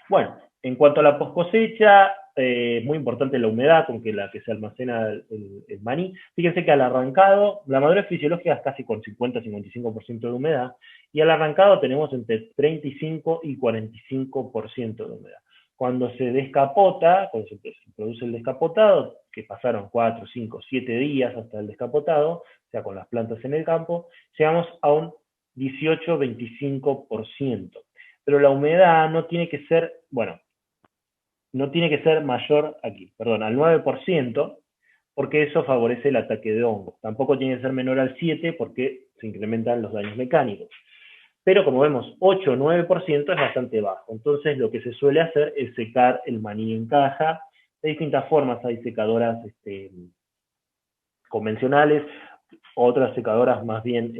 A: Bueno, en cuanto a la post cosecha, es muy importante la humedad con la que se almacena el maní. Fíjense que al arrancado, la madurez fisiológica es casi con 50-55% de humedad, y al arrancado tenemos entre 35 y 45% de humedad. Cuando se descapota, cuando se produce el descapotado, que pasaron 4, 5, 7 días hasta el descapotado, o sea, con las plantas en el campo, llegamos a un 18-25%. Pero la humedad no tiene que ser, bueno, no tiene que ser mayor aquí, perdón, al 9%, porque eso favorece el ataque de hongos. Tampoco tiene que ser menor al 7% porque se incrementan los daños mecánicos. Pero como vemos, 8 o 9% es bastante bajo. Entonces lo que se suele hacer es secar el maní en caja. De distintas formas, hay secadoras convencionales, otras secadoras más bien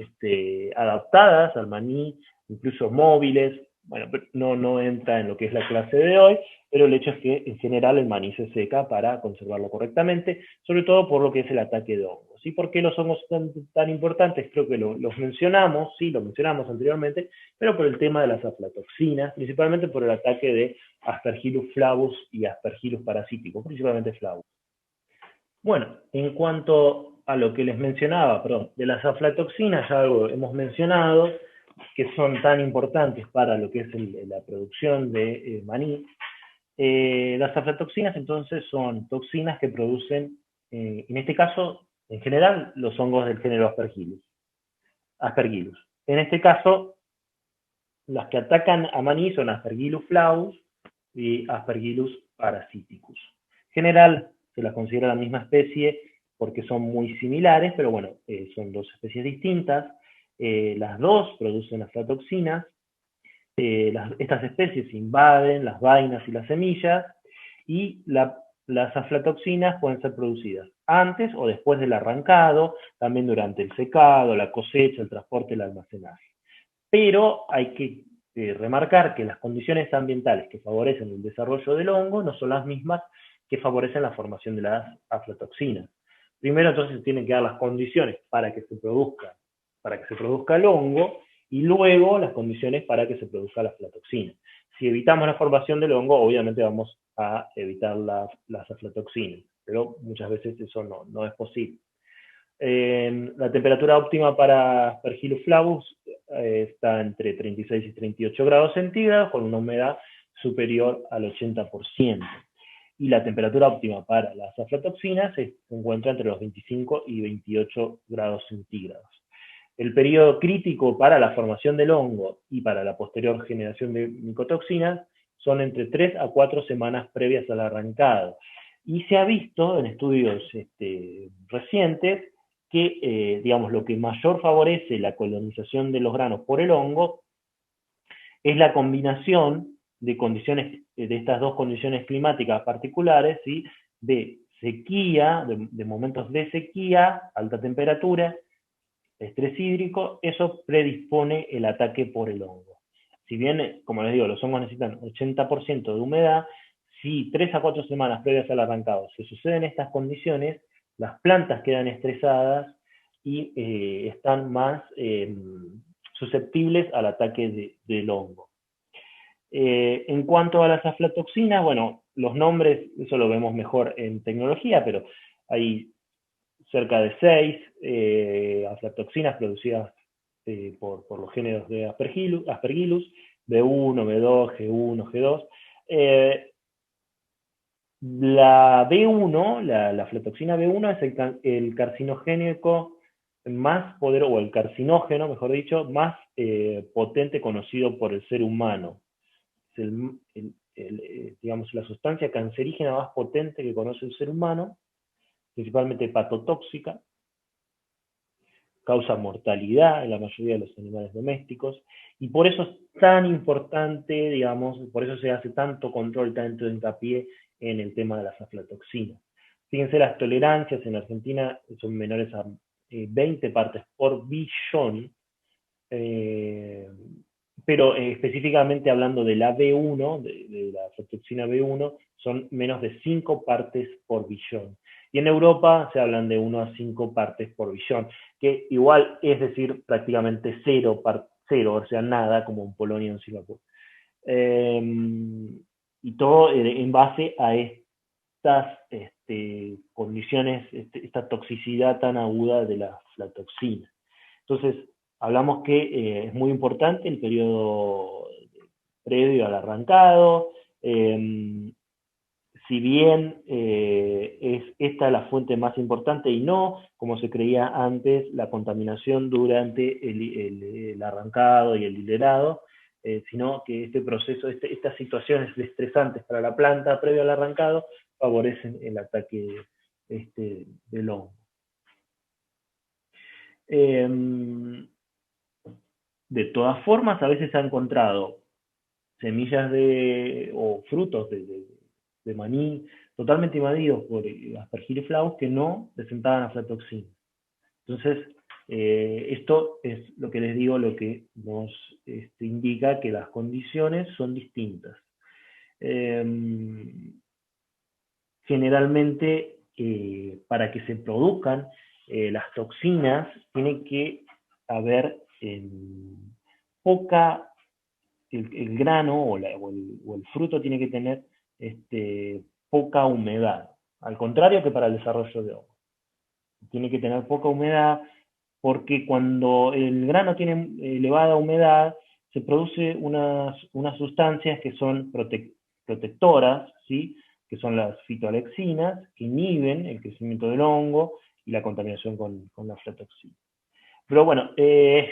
A: adaptadas al maní, incluso móviles. Bueno, no entra en lo que es la clase de hoy, pero el hecho es que en general el maní se seca para conservarlo correctamente, sobre todo por lo que es el ataque de hongos. ¿Y por qué los hongos son tan importantes? Creo que los mencionamos, sí, lo mencionamos anteriormente, pero por el tema de las aflatoxinas, principalmente por el ataque de Aspergillus flavus y Aspergillus parasíticos, principalmente flavus. Bueno, en cuanto a lo que les mencionaba, perdón, de las aflatoxinas, ya algo hemos mencionado, que son tan importantes para lo que es la producción de maní. Las aflatoxinas entonces son toxinas que producen, en este caso, en general, los hongos del género Aspergillus. En este caso, las que atacan a maní son Aspergillus flavus y Aspergillus parasiticus. En general, se las considera la misma especie porque son muy similares, pero bueno, son dos especies distintas. Las dos producen aflatoxinas. Estas especies invaden las vainas y las semillas, y las aflatoxinas pueden ser producidas antes o después del arrancado, también durante el secado, la cosecha, el transporte, el almacenaje. Pero hay que remarcar que las condiciones ambientales que favorecen el desarrollo del hongo no son las mismas que favorecen la formación de las aflatoxinas. Primero entonces tienen que dar las condiciones para que se produzca el hongo, y luego las condiciones para que se produzca la aflatoxina. Si evitamos la formación del hongo, obviamente vamos a evitar las aflatoxinas, pero muchas veces eso no es posible. La temperatura óptima para Aspergillus flavus está entre 36 y 38 grados centígrados, con una humedad superior al 80%. Y la temperatura óptima para las aflatoxinas se encuentra entre los 25 y 28 grados centígrados. El periodo crítico para la formación del hongo y para la posterior generación de micotoxinas son entre 3 a 4 semanas previas al arrancado. Y se ha visto en estudios recientes que, digamos, lo que mayor favorece la colonización de los granos por el hongo es la combinación de condiciones, de estas dos condiciones climáticas particulares, ¿sí? De sequía, de momentos de sequía, alta temperatura, estrés hídrico, eso predispone el ataque por el hongo. Si bien, como les digo, los hongos necesitan 80% de humedad, si 3 a 4 semanas previas al arrancado se suceden estas condiciones, las plantas quedan estresadas y están más susceptibles al ataque del hongo. En cuanto a las aflatoxinas, bueno, los nombres, eso lo vemos mejor en tecnología, pero hay cerca de 6 aflatoxinas producidas por los géneros de Aspergillus, B1, B2, G1, G2. La B1, la aflatoxina B1 es el carcinogénico más poderoso, o el carcinógeno, mejor dicho, más potente conocido por el ser humano. Es digamos, la sustancia cancerígena más potente que conoce el ser humano, principalmente hepatotóxica, causa mortalidad en la mayoría de los animales domésticos, y por eso es tan importante, digamos, por eso se hace tanto control, tanto hincapié en el tema de las aflatoxinas. Fíjense, las tolerancias en Argentina son menores a 20 partes por billón, pero específicamente hablando de la B1, de la aflatoxina B1, son menos de 5 partes por billón. Y en Europa se hablan de 1 a 5 partes por billón, que igual es decir prácticamente cero, o sea, nada, como en Polonia o en Singapur. Y todo en base a estas condiciones, esta toxicidad tan aguda de la aflatoxina. Entonces, hablamos que es muy importante el periodo previo al arrancado. Si bien es esta la fuente más importante y no, como se creía antes, la contaminación durante el arrancado y el hilerado, sino que este proceso, estas situaciones estresantes para la planta previo al arrancado favorecen el ataque del hongo. De todas formas, a veces se ha encontrado semillas o frutos de maní totalmente invadidos por Aspergillus flavus que no presentaban aflatoxina. Entonces, esto es lo que les digo, lo que nos indica que las condiciones son distintas. Generalmente, para que se produzcan las toxinas, tiene que haber poca, el grano o el fruto tiene que tener poca humedad, al contrario que para el desarrollo de hongo. Tiene que tener poca humedad porque cuando el grano tiene elevada humedad, se produce unas sustancias que son protectoras, ¿sí? Que son las fitoalexinas, que inhiben el crecimiento del hongo y la contaminación con la aflatoxina. Pero bueno, es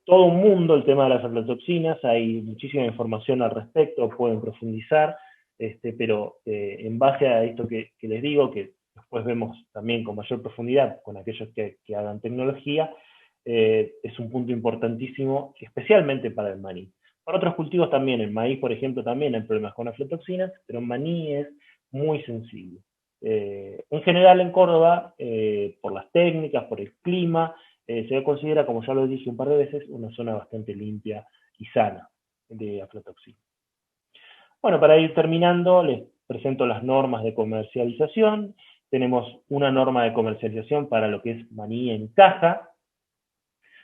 A: todo un mundo el tema de las aflatoxinas, hay muchísima información al respecto, pueden profundizar, pero en base a esto que les digo, que después vemos también con mayor profundidad con aquellos que hagan tecnología, es un punto importantísimo, especialmente para el maní. Para otros cultivos también, el maíz, por ejemplo, también hay problemas con aflatoxinas, pero el maní es muy sensible. En general en Córdoba, por las técnicas, por el clima, se considera, como ya lo dije un par de veces, una zona bastante limpia y sana de aflatoxina. Bueno, para ir terminando, les presento las normas de comercialización. Tenemos una norma de comercialización para lo que es maní en caja,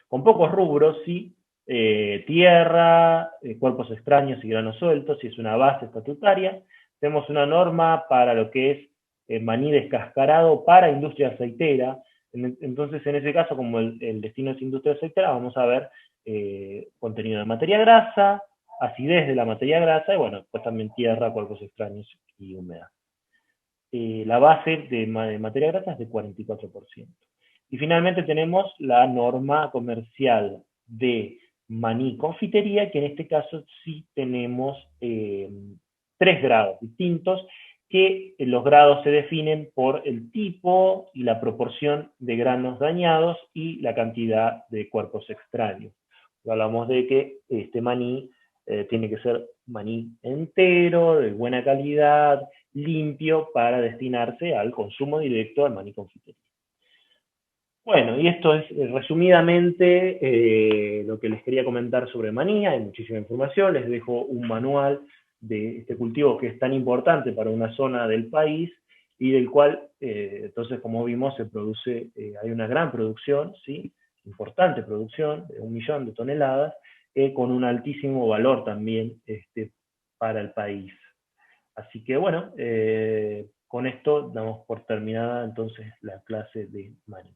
A: con pocos rubros, sí, tierra, cuerpos extraños y granos sueltos, y es una base estatutaria. Tenemos una norma para lo que es maní descascarado para industria aceitera. Entonces, en ese caso, como el destino es industria aceitera, vamos a ver contenido de materia grasa, acidez de la materia grasa, y bueno, pues también tierra, cuerpos extraños y humedad. La base de materia grasa es de 44%. Y finalmente tenemos la norma comercial de maní confitería, que en este caso sí tenemos 3 grados distintos, que los grados se definen por el tipo y la proporción de granos dañados y la cantidad de cuerpos extraños. Hablamos de que este maní tiene que ser maní entero, de buena calidad, limpio, para destinarse al consumo directo al maní confitería. Bueno, y esto es resumidamente lo que les quería comentar sobre maní. Hay muchísima información, les dejo un manual de este cultivo que es tan importante para una zona del país y del cual, entonces, como vimos, se produce, hay una gran producción, ¿sí? Importante producción, de 1 millón de toneladas, con un altísimo valor también para el país. Así que bueno, con esto damos por terminada entonces la clase de maní.